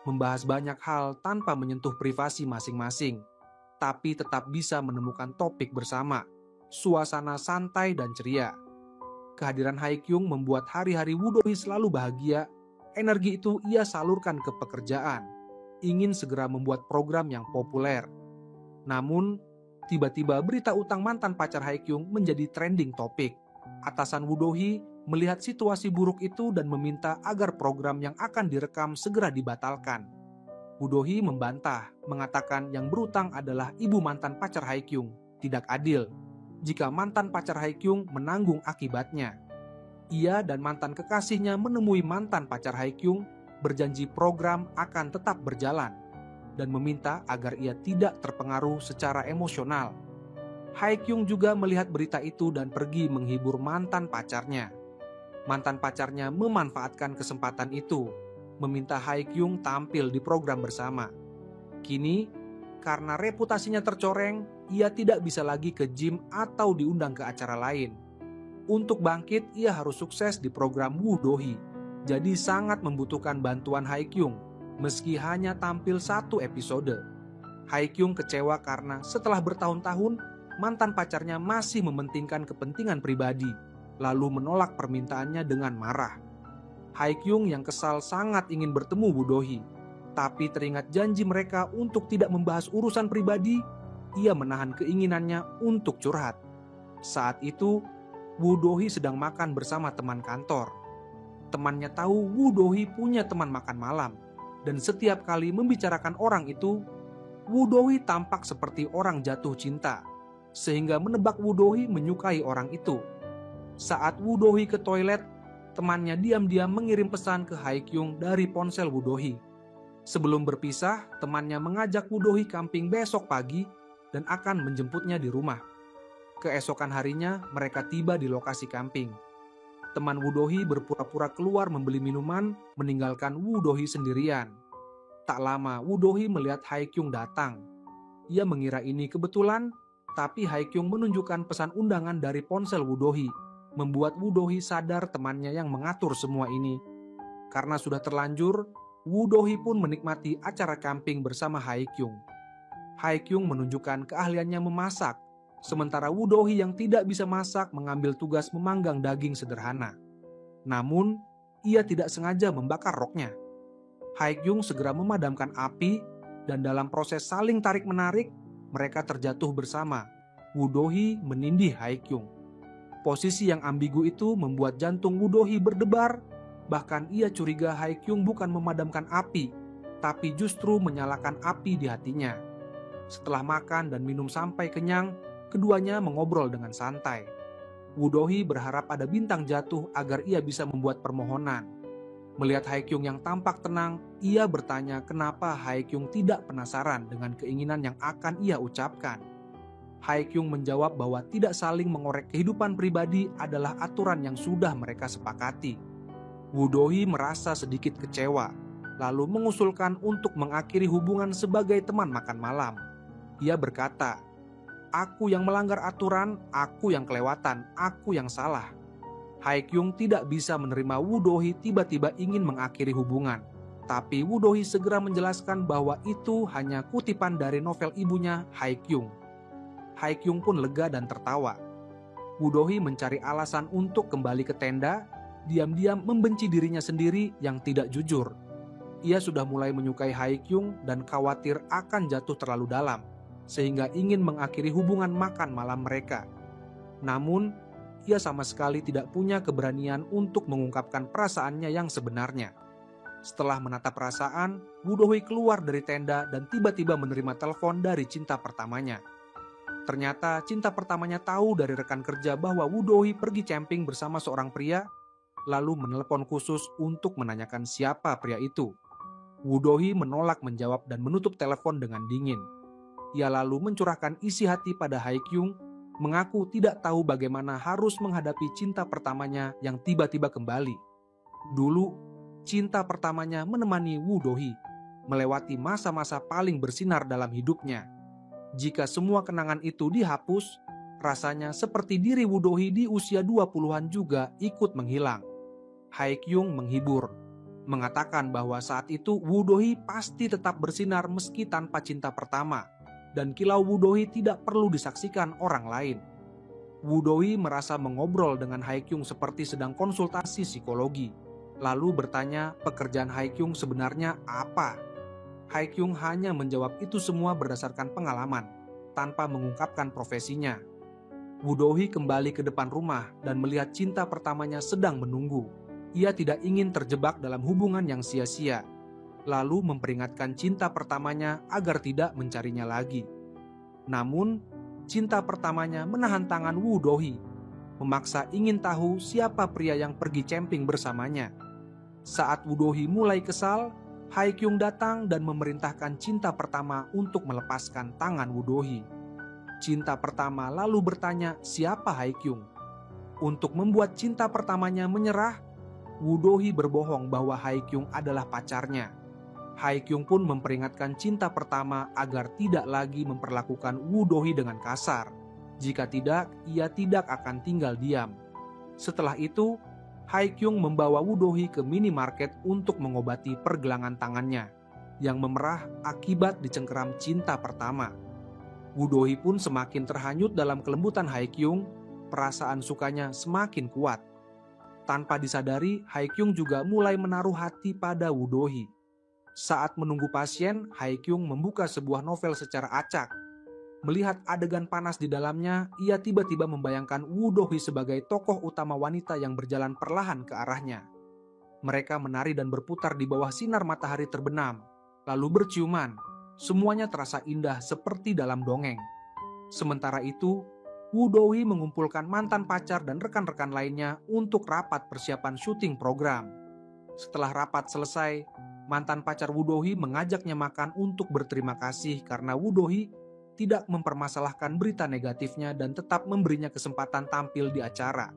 membahas banyak hal tanpa menyentuh privasi masing-masing, tapi tetap bisa menemukan topik bersama. Suasana santai dan ceria. Kehadiran Hye-kyung membuat hari-hari Woo Do-hee selalu bahagia. Energi itu ia salurkan ke pekerjaan, ingin segera membuat program yang populer. Namun, tiba-tiba berita utang mantan pacar Hye-kyung menjadi trending topik. Atasan Woo Do-hee melihat situasi buruk itu dan meminta agar program yang akan direkam segera dibatalkan. Woo Do-hee membantah, mengatakan yang berutang adalah ibu mantan pacar Hye-kyung. Tidak adil jika mantan pacar Hye-kyung menanggung akibatnya. Ia dan mantan kekasihnya menemui mantan pacar Hye-kyung, berjanji program akan tetap berjalan, dan meminta agar ia tidak terpengaruh secara emosional. Hye-kyung juga melihat berita itu dan pergi menghibur mantan pacarnya. Mantan pacarnya memanfaatkan kesempatan itu, meminta Hye-kyung tampil di program bersama. Kini, karena reputasinya tercoreng, ia tidak bisa lagi ke gym atau diundang ke acara lain. Untuk bangkit, ia harus sukses di program Woo Do-hee. Jadi sangat membutuhkan bantuan Hae-kyung, meski hanya tampil 1 episode. Hae-kyung kecewa karena setelah bertahun-tahun, mantan pacarnya masih mementingkan kepentingan pribadi, lalu menolak permintaannya dengan marah. Hae-kyung yang kesal sangat ingin bertemu Woo Do-hee, tapi teringat janji mereka untuk tidak membahas urusan pribadi, ia menahan keinginannya untuk curhat. Saat itu, Woo Do-hee sedang makan bersama teman kantor. Temannya tahu Woo Do-hee punya teman makan malam, dan setiap kali membicarakan orang itu, Woo Do-hee tampak seperti orang jatuh cinta, sehingga menebak Woo Do-hee menyukai orang itu. Saat Woo Do-hee ke toilet, temannya diam-diam mengirim pesan ke Hae-kyung dari ponsel Woo Do-hee. Sebelum berpisah, temannya mengajak Woo Do-hee camping besok pagi dan akan menjemputnya di rumah. Keesokan harinya, mereka tiba di lokasi camping. Teman Woo Do-hee berpura-pura keluar membeli minuman, meninggalkan Woo Do-hee sendirian. Tak lama, Woo Do-hee melihat Hae-kyung datang. Ia mengira ini kebetulan, tapi Hae-kyung menunjukkan pesan undangan dari ponsel Woo Do-hee, membuat Woo Do-hee sadar temannya yang mengatur semua ini. Karena sudah terlanjur, Woo Do-hee pun menikmati acara camping bersama Hae-kyung. Hae-kyung menunjukkan keahliannya memasak, sementara Woo Do-hee yang tidak bisa masak mengambil tugas memanggang daging sederhana. Namun, ia tidak sengaja membakar roknya. Hae-kyung segera memadamkan api, dan dalam proses saling tarik-menarik, mereka terjatuh bersama. Woo Do-hee menindih Hae-kyung. Posisi yang ambigu itu membuat jantung Woo Do-hee berdebar, bahkan ia curiga Hae-kyung bukan memadamkan api, tapi justru menyalakan api di hatinya. Setelah makan dan minum sampai kenyang, keduanya mengobrol dengan santai. Woo Do-hee berharap ada bintang jatuh agar ia bisa membuat permohonan. Melihat Hae-kyung yang tampak tenang, ia bertanya kenapa Hae-kyung tidak penasaran dengan keinginan yang akan ia ucapkan. Hae-kyung menjawab bahwa tidak saling mengorek kehidupan pribadi adalah aturan yang sudah mereka sepakati. Woo Do-hee merasa sedikit kecewa, lalu mengusulkan untuk mengakhiri hubungan sebagai teman makan malam. Ia berkata, "Aku yang melanggar aturan, aku yang kelewatan, aku yang salah." Hae-kyung tidak bisa menerima Woo Do-hee tiba-tiba ingin mengakhiri hubungan. Tapi Woo Do-hee segera menjelaskan bahwa itu hanya kutipan dari novel ibunya, Hae-kyung. Hae-kyung pun lega dan tertawa. Woo Do-hee mencari alasan untuk kembali ke tenda, diam-diam membenci dirinya sendiri yang tidak jujur. Ia sudah mulai menyukai Hae-kyung dan khawatir akan jatuh terlalu dalam, sehingga ingin mengakhiri hubungan makan malam mereka. Namun, ia sama sekali tidak punya keberanian untuk mengungkapkan perasaannya yang sebenarnya. Setelah menatap perasaan, Woo Do-hee keluar dari tenda dan tiba-tiba menerima telepon dari cinta pertamanya. Ternyata cinta pertamanya tahu dari rekan kerja bahwa Woo Do-hee pergi camping bersama seorang pria, lalu menelepon khusus untuk menanyakan siapa pria itu. Woo Do-hee menolak menjawab dan menutup telepon dengan dingin. Ia lalu mencurahkan isi hati pada Hae-kyung, mengaku tidak tahu bagaimana harus menghadapi cinta pertamanya yang tiba-tiba kembali. Dulu, cinta pertamanya menemani Woo Do-hee, melewati masa-masa paling bersinar dalam hidupnya. Jika semua kenangan itu dihapus, rasanya seperti diri Woo Do-hee di usia 20-an juga ikut menghilang. Hae-kyung menghibur, mengatakan bahwa saat itu Woo Do-hee pasti tetap bersinar meski tanpa cinta pertama, dan kilau Woo Do-hee tidak perlu disaksikan orang lain. Woo Do-hee merasa mengobrol dengan Hae-kyung seperti sedang konsultasi psikologi, lalu bertanya pekerjaan Hae-kyung sebenarnya apa. Hae-kyung hanya menjawab itu semua berdasarkan pengalaman, tanpa mengungkapkan profesinya. Woo Do-hee kembali ke depan rumah dan melihat cinta pertamanya sedang menunggu. Ia tidak ingin terjebak dalam hubungan yang sia-sia, lalu memperingatkan cinta pertamanya agar tidak mencarinya lagi. Namun, cinta pertamanya menahan tangan Woo Do-hee, memaksa ingin tahu siapa pria yang pergi camping bersamanya. Saat Woo Do-hee mulai kesal, Hae-kyung datang dan memerintahkan cinta pertama untuk melepaskan tangan Woo Do-hee. Cinta pertama lalu bertanya siapa Hae-kyung. Untuk membuat cinta pertamanya menyerah, Woo Do-hee berbohong bahwa Hae-kyung adalah pacarnya. Hae-kyung pun memperingatkan cinta pertama agar tidak lagi memperlakukan Woo Do-hee dengan kasar. Jika tidak, ia tidak akan tinggal diam. Setelah itu, Haikyung membawa Woo-do-hee ke minimarket untuk mengobati pergelangan tangannya yang memerah akibat dicengkeram cinta pertama. Woo-do-hee pun semakin terhanyut dalam kelembutan Haikyung, perasaan sukanya semakin kuat. Tanpa disadari, Haikyung juga mulai menaruh hati pada Woo-do-hee. Saat menunggu pasien, Haikyung membuka sebuah novel secara acak. Melihat adegan panas di dalamnya, ia tiba-tiba membayangkan Woo-do-hee sebagai tokoh utama wanita yang berjalan perlahan ke arahnya. Mereka menari dan berputar di bawah sinar matahari terbenam, lalu berciuman. Semuanya terasa indah seperti dalam dongeng. Sementara itu, Woo-do-hee mengumpulkan mantan pacar dan rekan-rekan lainnya untuk rapat persiapan syuting program. Setelah rapat selesai, mantan pacar Woo-do-hee mengajaknya makan untuk berterima kasih karena Woo-do-hee tidak mempermasalahkan berita negatifnya dan tetap memberinya kesempatan tampil di acara.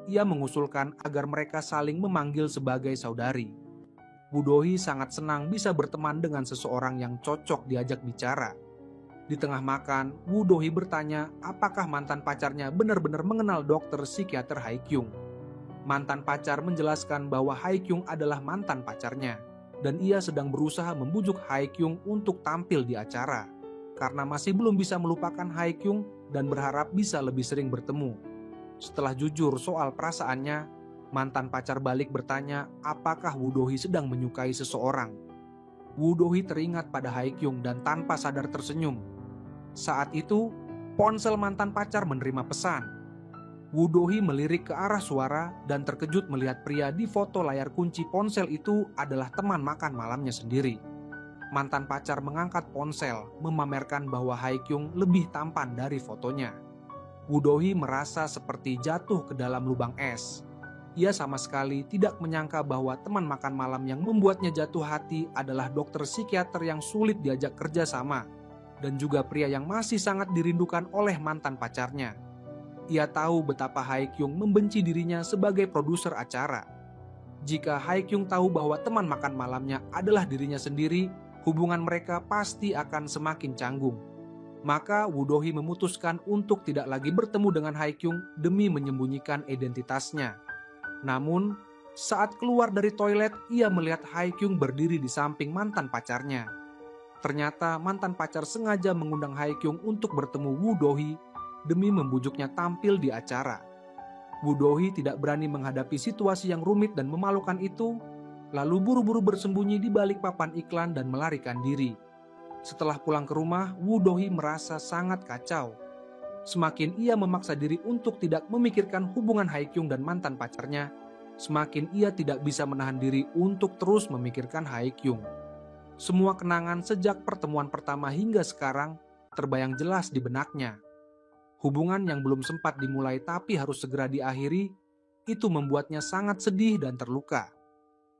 Ia mengusulkan agar mereka saling memanggil sebagai saudari. Woo-do-hee sangat senang bisa berteman dengan seseorang yang cocok diajak bicara. Di tengah makan, Woo-do-hee bertanya apakah mantan pacarnya benar-benar mengenal dokter psikiater Haikyung. Mantan pacar menjelaskan bahwa Haikyung adalah mantan pacarnya, dan ia sedang berusaha membujuk Haikyung untuk tampil di acara, karena masih belum bisa melupakan Haikyung dan berharap bisa lebih sering bertemu. Setelah jujur soal perasaannya, mantan pacar balik bertanya apakah Woo-do-hee sedang menyukai seseorang. Woo-do-hee teringat pada Haikyung dan tanpa sadar tersenyum. Saat itu, ponsel mantan pacar menerima pesan. Woo-do-hee melirik ke arah suara dan terkejut melihat pria di foto layar kunci ponsel itu adalah teman makan malamnya sendiri. Mantan pacar mengangkat ponsel, memamerkan bahwa Haikyung lebih tampan dari fotonya. Woo-do-hee merasa seperti jatuh ke dalam lubang es. Ia sama sekali tidak menyangka bahwa teman makan malam yang membuatnya jatuh hati adalah dokter psikiater yang sulit diajak kerja sama, dan juga pria yang masih sangat dirindukan oleh mantan pacarnya. Ia tahu betapa Haikyung membenci dirinya sebagai produser acara. Jika Haikyung tahu bahwa teman makan malamnya adalah dirinya sendiri, hubungan mereka pasti akan semakin canggung. Maka Woo-do-hee memutuskan untuk tidak lagi bertemu dengan Haikyung demi menyembunyikan identitasnya. Namun, saat keluar dari toilet, ia melihat Haikyung berdiri di samping mantan pacarnya. Ternyata mantan pacar sengaja mengundang Haikyung untuk bertemu Woo-do-hee demi membujuknya tampil di acara. Woo-do-hee tidak berani menghadapi situasi yang rumit dan memalukan itu, lalu buru-buru bersembunyi di balik papan iklan dan melarikan diri. Setelah pulang ke rumah, Woo-do-hee merasa sangat kacau. Semakin ia memaksa diri untuk tidak memikirkan hubungan Haikyung dan mantan pacarnya, semakin ia tidak bisa menahan diri untuk terus memikirkan Haikyung. Semua kenangan sejak pertemuan pertama hingga sekarang terbayang jelas di benaknya. Hubungan yang belum sempat dimulai tapi harus segera diakhiri, itu membuatnya sangat sedih dan terluka.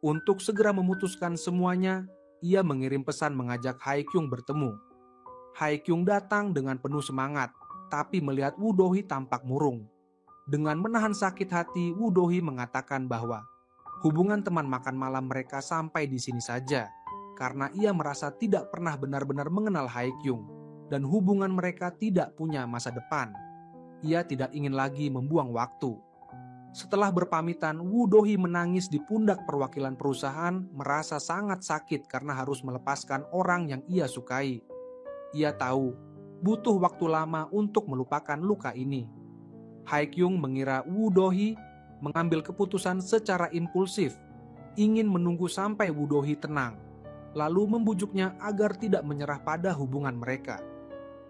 Untuk segera memutuskan semuanya, ia mengirim pesan mengajak Haikyung bertemu. Haikyung datang dengan penuh semangat, tapi melihat Woo-do-hee tampak murung. Dengan menahan sakit hati, Woo-do-hee mengatakan bahwa hubungan teman makan malam mereka sampai di sini saja, karena ia merasa tidak pernah benar-benar mengenal Haikyung, dan hubungan mereka tidak punya masa depan. Ia tidak ingin lagi membuang waktu. Setelah berpamitan, Woo-do-hee menangis di pundak perwakilan perusahaan, merasa sangat sakit karena harus melepaskan orang yang ia sukai. Ia tahu, butuh waktu lama untuk melupakan luka ini. Haikyung mengira Woo-do-hee mengambil keputusan secara impulsif, ingin menunggu sampai Woo-do-hee tenang, lalu membujuknya agar tidak menyerah pada hubungan mereka.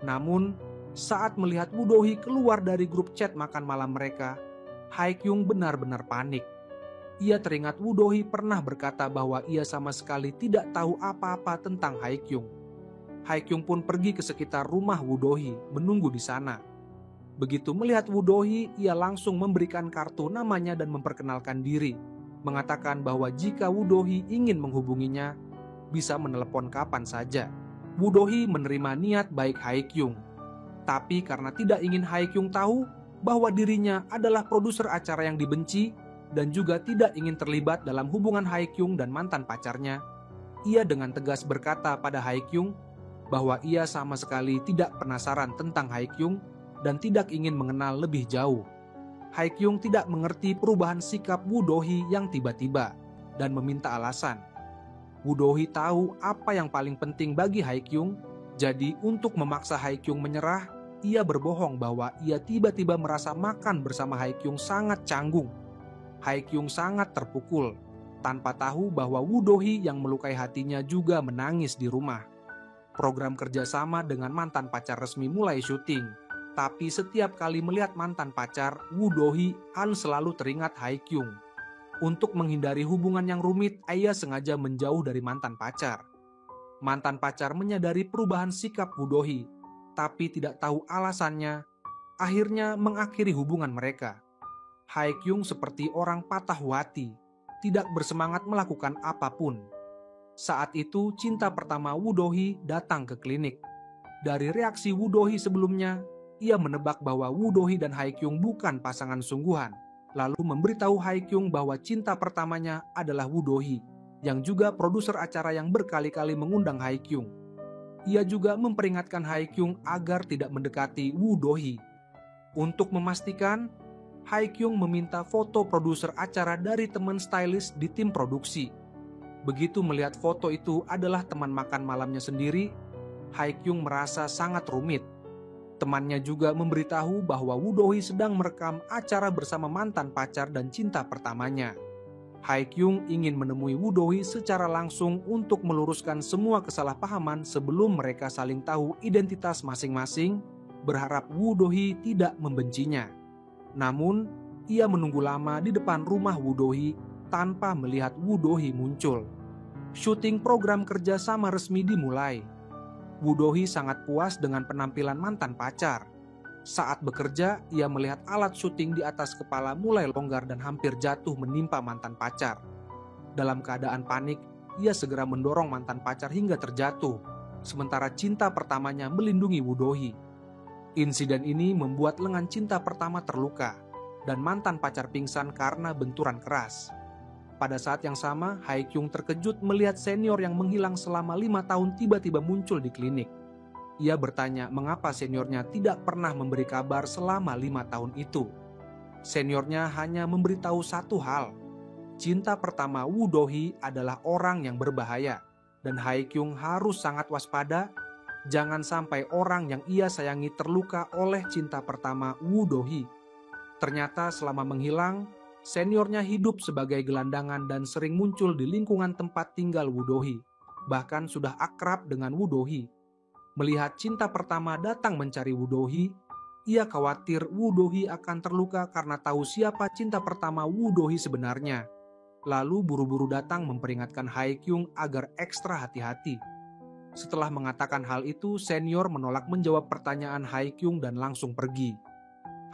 Namun, saat melihat Woo-do-hee keluar dari grup chat makan malam mereka, Haikyung benar-benar panik. Ia teringat Woo-do-hee pernah berkata bahwa ia sama sekali tidak tahu apa-apa tentang Haikyung. Haikyung pun pergi ke sekitar rumah Woo-do-hee, menunggu di sana. Begitu melihat Woo-do-hee, ia langsung memberikan kartu namanya dan memperkenalkan diri, mengatakan bahwa jika Woo-do-hee ingin menghubunginya, bisa menelepon kapan saja. Woo-do-hee menerima niat baik Haikyung, tapi karena tidak ingin Haikyung tahu bahwa dirinya adalah produser acara yang dibenci dan juga tidak ingin terlibat dalam hubungan Haikyung dan mantan pacarnya, ia dengan tegas berkata pada Haikyung bahwa ia sama sekali tidak penasaran tentang Haikyung dan tidak ingin mengenal lebih jauh. Hye-kyung tidak mengerti perubahan sikap Woo Do-hee yang tiba-tiba dan meminta alasan. Woo Do-hee tahu apa yang paling penting bagi Hye-kyung, jadi untuk memaksa Hye-kyung menyerah, ia berbohong bahwa ia tiba-tiba merasa makan bersama Hye-kyung sangat canggung. Hye-kyung sangat terpukul, tanpa tahu bahwa Woo Do-hee yang melukai hatinya juga menangis di rumah. Program kerjasama dengan mantan pacar resmi mulai syuting. Tapi setiap kali melihat mantan pacar, Woo Do-hee selalu teringat Hye-kyung. Untuk menghindari hubungan yang rumit, ia sengaja menjauh dari mantan pacar. Mantan pacar menyadari perubahan sikap Woo Do-hee, tapi tidak tahu alasannya, akhirnya mengakhiri hubungan mereka. Hye-kyung seperti orang patah hati, tidak bersemangat melakukan apapun. Saat itu, cinta pertama Woo Do-hee datang ke klinik. Dari reaksi Woo Do-hee sebelumnya, ia menebak bahwa Woo Do-hee dan Hye-kyung bukan pasangan sungguhan, lalu memberitahu Hye-kyung bahwa cinta pertamanya adalah Woo Do-hee, yang juga produser acara yang berkali-kali mengundang Hye-kyung. Ia juga memperingatkan Hye-kyung agar tidak mendekati Woo Do-hee. Untuk memastikan, Hye-kyung meminta foto produser acara dari teman stylist di tim produksi. Begitu melihat foto itu adalah teman makan malamnya sendiri, Hye-kyung merasa sangat rumit. Temannya juga memberitahu bahwa Woo Do-hee sedang merekam acara bersama mantan pacar dan cinta pertamanya. Hye-kyung ingin menemui Woo Do-hee secara langsung untuk meluruskan semua kesalahpahaman sebelum mereka saling tahu identitas masing-masing, berharap Woo Do-hee tidak membencinya. Namun, ia menunggu lama di depan rumah Woo Do-hee tanpa melihat Woo Do-hee muncul. Syuting program kerja sama resmi dimulai. Woo Do-hee sangat puas dengan penampilan mantan pacar. Saat bekerja, ia melihat alat syuting di atas kepala mulai longgar dan hampir jatuh menimpa mantan pacar. Dalam keadaan panik, ia segera mendorong mantan pacar hingga terjatuh, sementara cinta pertamanya melindungi Woo Do-hee. Insiden ini membuat lengan cinta pertama terluka, dan mantan pacar pingsan karena benturan keras. Pada saat yang sama, Hye-kyung terkejut melihat senior yang menghilang selama 5 tahun tiba-tiba muncul di klinik. Ia bertanya mengapa seniornya tidak pernah memberi kabar selama 5 tahun itu. Seniornya hanya memberitahu satu hal. Cinta pertama Woo Do-hee adalah orang yang berbahaya, dan Hye-kyung harus sangat waspada, jangan sampai orang yang ia sayangi terluka oleh cinta pertama Woo Do-hee. Ternyata selama menghilang, seniornya hidup sebagai gelandangan dan sering muncul di lingkungan tempat tinggal Woo Do-hee, bahkan sudah akrab dengan Woo Do-hee. Melihat cinta pertama datang mencari Woo Do-hee, ia khawatir Woo Do-hee akan terluka karena tahu siapa cinta pertama Woo Do-hee sebenarnya. Lalu buru-buru datang memperingatkan Hye-kyung agar ekstra hati-hati. Setelah mengatakan hal itu, senior menolak menjawab pertanyaan Hye-kyung dan langsung pergi.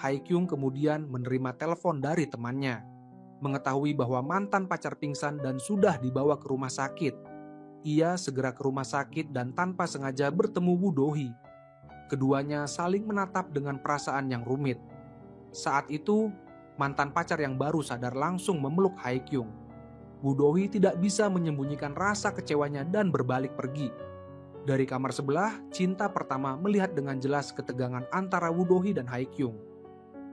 Hye-kyung kemudian menerima telepon dari temannya, mengetahui bahwa mantan pacar pingsan dan sudah dibawa ke rumah sakit. Ia segera ke rumah sakit dan tanpa sengaja bertemu Woo Do-hee. Keduanya saling menatap dengan perasaan yang rumit. Saat itu, mantan pacar yang baru sadar langsung memeluk Hye-kyung. Woo Do-hee tidak bisa menyembunyikan rasa kecewanya dan berbalik pergi. Dari kamar sebelah, cinta pertama melihat dengan jelas ketegangan antara Woo Do-hee dan Hye-kyung.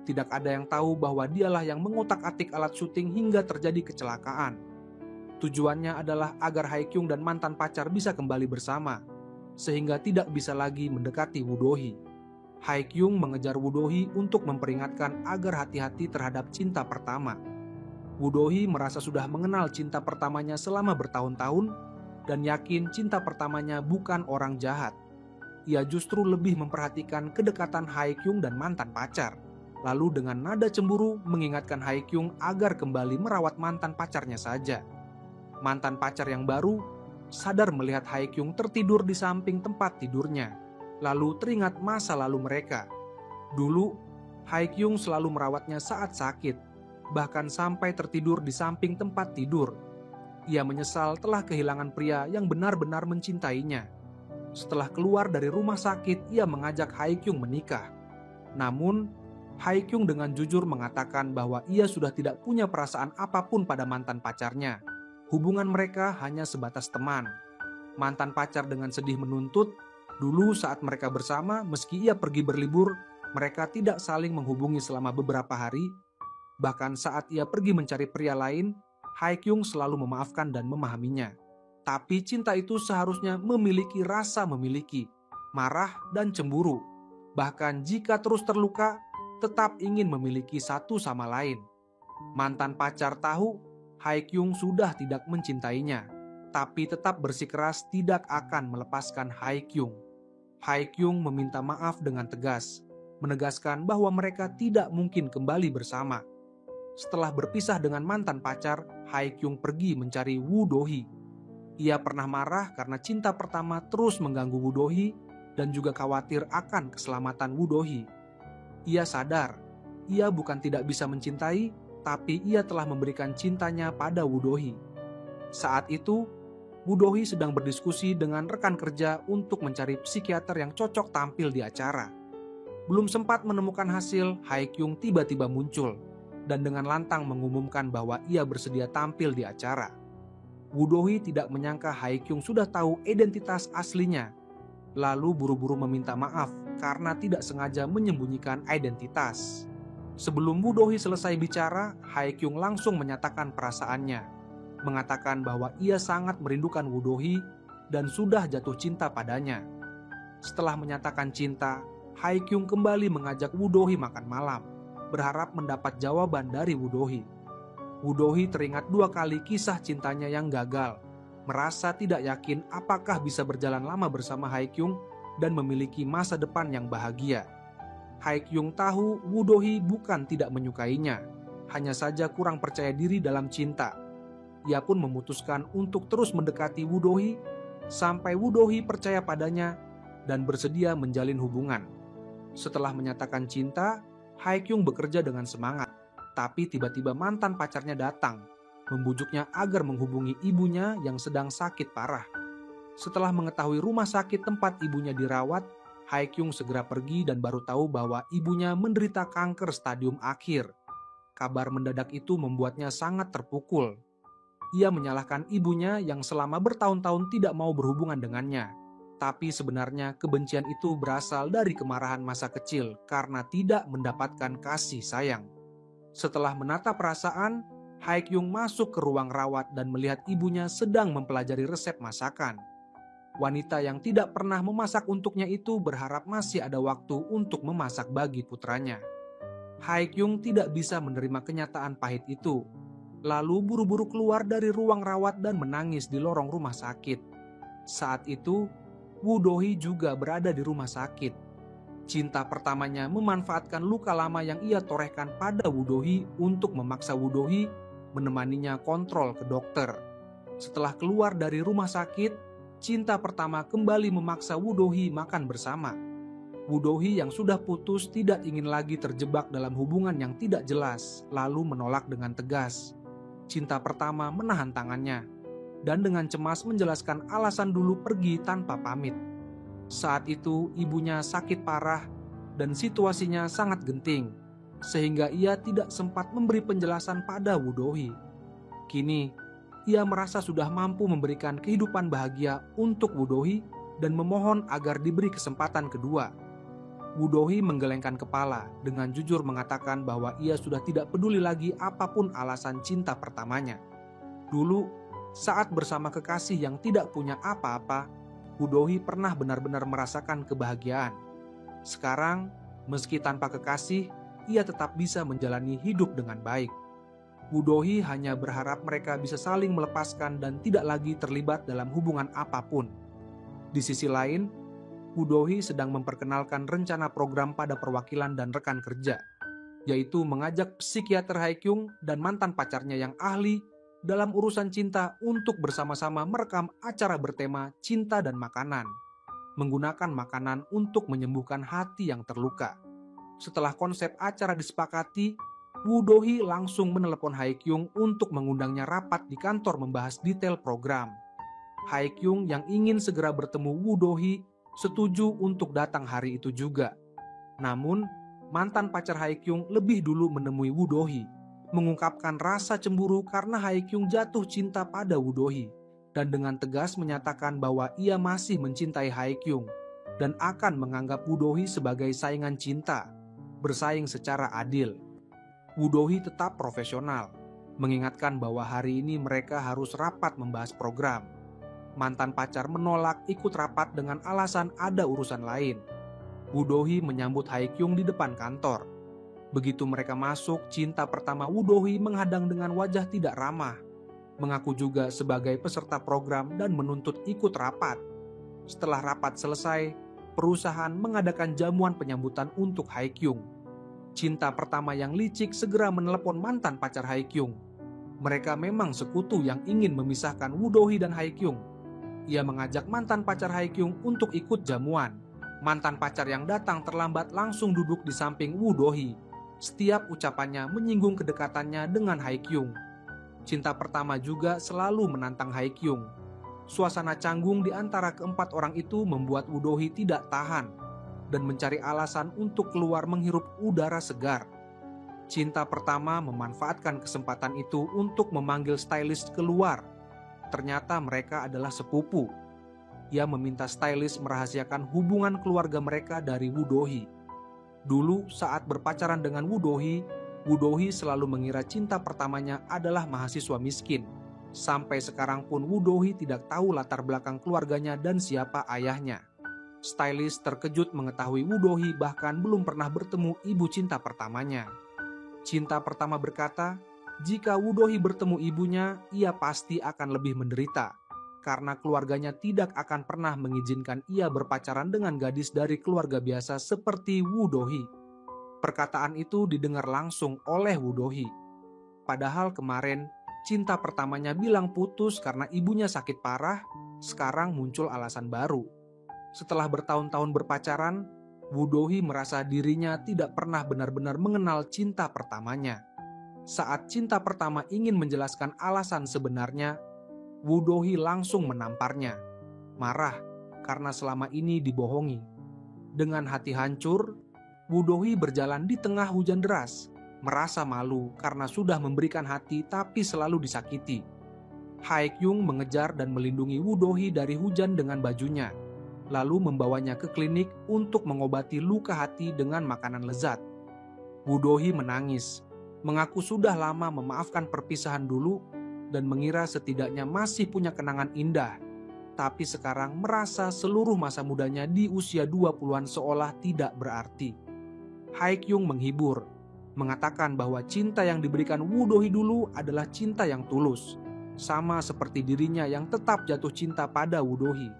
Tidak ada yang tahu bahwa dialah yang mengotak-atik alat syuting hingga terjadi kecelakaan. Tujuannya adalah agar Hye-kyung dan mantan pacar bisa kembali bersama, sehingga tidak bisa lagi mendekati Woo Do-hee. Hye-kyung mengejar Woo Do-hee untuk memperingatkan agar hati-hati terhadap cinta pertama. Woo Do-hee merasa sudah mengenal cinta pertamanya selama bertahun-tahun dan yakin cinta pertamanya bukan orang jahat. Ia justru lebih memperhatikan kedekatan Hye-kyung dan mantan pacar. Lalu dengan nada cemburu mengingatkan Hye-kyung agar kembali merawat mantan pacarnya saja. Mantan pacar yang baru sadar melihat Hye-kyung tertidur di samping tempat tidurnya, lalu teringat masa lalu mereka. Dulu, Hye-kyung selalu merawatnya saat sakit, bahkan sampai tertidur di samping tempat tidur. Ia menyesal telah kehilangan pria yang benar-benar mencintainya. Setelah keluar dari rumah sakit, ia mengajak Hye-kyung menikah. Namun, Hye-kyung dengan jujur mengatakan bahwa ia sudah tidak punya perasaan apapun pada mantan pacarnya. Hubungan mereka hanya sebatas teman. Mantan pacar dengan sedih menuntut, dulu saat mereka bersama meski ia pergi berlibur, mereka tidak saling menghubungi selama beberapa hari Bahkan saat ia pergi mencari pria lain, Hye-kyung selalu memaafkan dan memahaminya. Tapi cinta itu seharusnya memiliki rasa memiliki, marah dan cemburu. Bahkan jika terus terluka, tetap ingin memiliki satu sama lain. Mantan pacar tahu Hye-kyung sudah tidak mencintainya, tapi tetap bersikeras tidak akan melepaskan Hye-kyung. Hye-kyung meminta maaf dengan tegas, menegaskan bahwa mereka tidak mungkin kembali bersama. Setelah berpisah dengan mantan pacar, Hye-kyung pergi mencari Woo Do-hee. Ia pernah marah karena cinta pertama terus mengganggu Woo Do-hee dan juga khawatir akan keselamatan Woo Do-hee. Ia sadar, ia bukan tidak bisa mencintai, tapi ia telah memberikan cintanya pada Woo Do-hee. Saat itu, Woo Do-hee sedang berdiskusi dengan rekan kerja untuk mencari psikiater yang cocok tampil di acara. Belum sempat menemukan hasil, Hye-kyung tiba-tiba muncul dan dengan lantang mengumumkan bahwa ia bersedia tampil di acara. Woo Do-hee tidak menyangka Hye-kyung sudah tahu identitas aslinya, lalu buru-buru meminta maaf karena tidak sengaja menyembunyikan identitas. Sebelum Woo Do-hee selesai bicara, Hye-kyung langsung menyatakan perasaannya, mengatakan bahwa ia sangat merindukan Woo Do-hee dan sudah jatuh cinta padanya. Setelah menyatakan cinta, Hye-kyung kembali mengajak Woo Do-hee makan malam, berharap mendapat jawaban dari Woo Do-hee. Woo Do-hee teringat 2 kali kisah cintanya yang gagal, merasa tidak yakin apakah bisa berjalan lama bersama Hye-kyung dan memiliki masa depan yang bahagia. Hye-kyung tahu Woo Do-hee bukan tidak menyukainya, hanya saja kurang percaya diri dalam cinta. Ia pun memutuskan untuk terus mendekati Woo Do-hee sampai Woo Do-hee percaya padanya dan bersedia menjalin hubungan. Setelah menyatakan cinta, Hye-kyung bekerja dengan semangat. Tapi tiba-tiba mantan pacarnya datang, membujuknya agar menghubungi ibunya yang sedang sakit parah. Setelah mengetahui rumah sakit tempat ibunya dirawat, Hye-kyung segera pergi dan baru tahu bahwa ibunya menderita kanker stadium akhir. Kabar mendadak itu membuatnya sangat terpukul. Ia menyalahkan ibunya yang selama bertahun-tahun tidak mau berhubungan dengannya. Tapi sebenarnya kebencian itu berasal dari kemarahan masa kecil karena tidak mendapatkan kasih sayang. Setelah menata perasaan, Hye-kyung masuk ke ruang rawat dan melihat ibunya sedang mempelajari resep masakan. Wanita yang tidak pernah memasak untuknya itu berharap masih ada waktu untuk memasak bagi putranya. Hye-kyung tidak bisa menerima kenyataan pahit itu, lalu buru-buru keluar dari ruang rawat dan menangis di lorong rumah sakit. Saat itu, Woo Do-hee juga berada di rumah sakit. Cinta pertamanya memanfaatkan luka lama yang ia torehkan pada Woo Do-hee untuk memaksa Woo Do-hee menemaninya kontrol ke dokter. Setelah keluar dari rumah sakit, cinta pertama kembali memaksa Woo Do-hee makan bersama. Woo Do-hee yang sudah putus tidak ingin lagi terjebak dalam hubungan yang tidak jelas, lalu menolak dengan tegas. Cinta pertama menahan tangannya dan dengan cemas menjelaskan alasan dulu pergi tanpa pamit. Saat itu ibunya sakit parah dan situasinya sangat genting, sehingga ia tidak sempat memberi penjelasan pada Woo Do-hee. Kini, ia merasa sudah mampu memberikan kehidupan bahagia untuk Woo Do-hee dan memohon agar diberi kesempatan kedua. Woo Do-hee menggelengkan kepala dengan jujur mengatakan bahwa ia sudah tidak peduli lagi apapun alasan cinta pertamanya. Dulu, saat bersama kekasih yang tidak punya apa-apa, Woo Do-hee pernah benar-benar merasakan kebahagiaan. Sekarang, meski tanpa kekasih, ia tetap bisa menjalani hidup dengan baik. Woo Do-hee hanya berharap mereka bisa saling melepaskan dan tidak lagi terlibat dalam hubungan apapun. Di sisi lain, Woo Do-hee sedang memperkenalkan rencana program pada perwakilan dan rekan kerja, yaitu mengajak psikiater Hye-kyung dan mantan pacarnya yang ahli dalam urusan cinta untuk bersama-sama merekam acara bertema cinta dan makanan, menggunakan makanan untuk menyembuhkan hati yang terluka. Setelah konsep acara disepakati, Woo Do-hee langsung menelepon Hye-kyung untuk mengundangnya rapat di kantor membahas detail program. Hye-kyung yang ingin segera bertemu Woo Do-hee setuju untuk datang hari itu juga. Namun, mantan pacar Hye-kyung lebih dulu menemui Woo Do-hee, mengungkapkan rasa cemburu karena Hye-kyung jatuh cinta pada Woo Do-hee dan dengan tegas menyatakan bahwa ia masih mencintai Hye-kyung dan akan menganggap Woo Do-hee sebagai saingan cinta, bersaing secara adil. Woo Do-hee tetap profesional, mengingatkan bahwa hari ini mereka harus rapat membahas program. Mantan pacar menolak ikut rapat dengan alasan ada urusan lain. Woo Do-hee menyambut Hae-kyung di depan kantor. Begitu mereka masuk, cinta pertama Woo Do-hee menghadang dengan wajah tidak ramah, mengaku juga sebagai peserta program dan menuntut ikut rapat. Setelah rapat selesai, perusahaan mengadakan jamuan penyambutan untuk Hae-kyung. Cinta pertama yang licik segera menelepon mantan pacar Hae-kyung. Mereka memang sekutu yang ingin memisahkan Woo Do-hee dan Hae-kyung. Ia mengajak mantan pacar Hae-kyung untuk ikut jamuan. Mantan pacar yang datang terlambat langsung duduk di samping Woo Do-hee. Setiap ucapannya menyinggung kedekatannya dengan Hae-kyung. Cinta pertama juga selalu menantang Hae-kyung. Suasana canggung di antara keempat orang itu membuat Woo Do-hee tidak tahan dan mencari alasan untuk keluar menghirup udara segar. Cinta pertama memanfaatkan kesempatan itu untuk memanggil stylist keluar. Ternyata mereka adalah sepupu. Ia meminta stylist merahasiakan hubungan keluarga mereka dari Woo Do-hee. Dulu saat berpacaran dengan Woo Do-hee selalu mengira cinta pertamanya adalah mahasiswa miskin. Sampai sekarang pun Woo Do-hee tidak tahu latar belakang keluarganya dan siapa ayahnya. Stylist terkejut mengetahui Woo Do-hee bahkan belum pernah bertemu ibu cinta pertamanya. Cinta pertama berkata, jika Woo Do-hee bertemu ibunya, ia pasti akan lebih menderita. Karena keluarganya tidak akan pernah mengizinkan ia berpacaran dengan gadis dari keluarga biasa seperti Woo Do-hee. Perkataan itu didengar langsung oleh Woo Do-hee. Padahal kemarin, cinta pertamanya bilang putus karena ibunya sakit parah, sekarang muncul alasan baru. Setelah bertahun-tahun berpacaran, Woo Do-hee merasa dirinya tidak pernah benar-benar mengenal cinta pertamanya. Saat cinta pertama ingin menjelaskan alasan sebenarnya, Woo Do-hee langsung menamparnya. Marah karena selama ini dibohongi. Dengan hati hancur, Woo Do-hee berjalan di tengah hujan deras, merasa malu karena sudah memberikan hati tapi selalu disakiti. Hae-kyung mengejar dan melindungi Woo Do-hee dari hujan dengan bajunya, lalu membawanya ke klinik untuk mengobati luka hati dengan makanan lezat. Woo Do-hee menangis, mengaku sudah lama memaafkan perpisahan dulu dan mengira setidaknya masih punya kenangan indah. Tapi sekarang merasa seluruh masa mudanya di usia 20-an seolah tidak berarti. Hae-kyung menghibur, mengatakan bahwa cinta yang diberikan Woo Do-hee dulu adalah cinta yang tulus, sama seperti dirinya yang tetap jatuh cinta pada Woo Do-hee.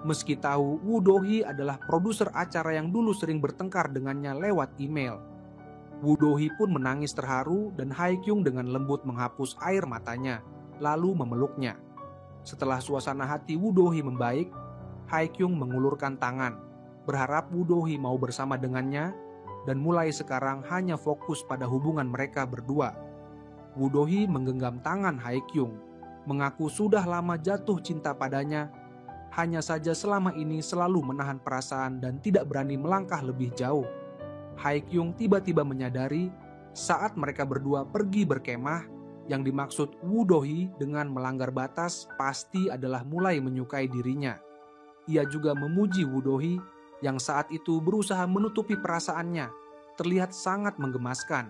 Meski tahu Woo Do-hee adalah produser acara yang dulu sering bertengkar dengannya lewat email. Woo Do-hee pun menangis terharu dan Hae-kyung dengan lembut menghapus air matanya, lalu memeluknya. Setelah suasana hati Woo Do-hee membaik, Hae-kyung mengulurkan tangan, berharap Woo Do-hee mau bersama dengannya dan mulai sekarang hanya fokus pada hubungan mereka berdua. Woo Do-hee menggenggam tangan Hae-kyung, mengaku sudah lama jatuh cinta padanya, hanya saja selama ini selalu menahan perasaan dan tidak berani melangkah lebih jauh. Hae-kyung tiba-tiba menyadari saat mereka berdua pergi berkemah, yang dimaksud Woo Do-hee dengan melanggar batas pasti adalah mulai menyukai dirinya. Ia juga memuji Woo Do-hee yang saat itu berusaha menutupi perasaannya, terlihat sangat menggemaskan.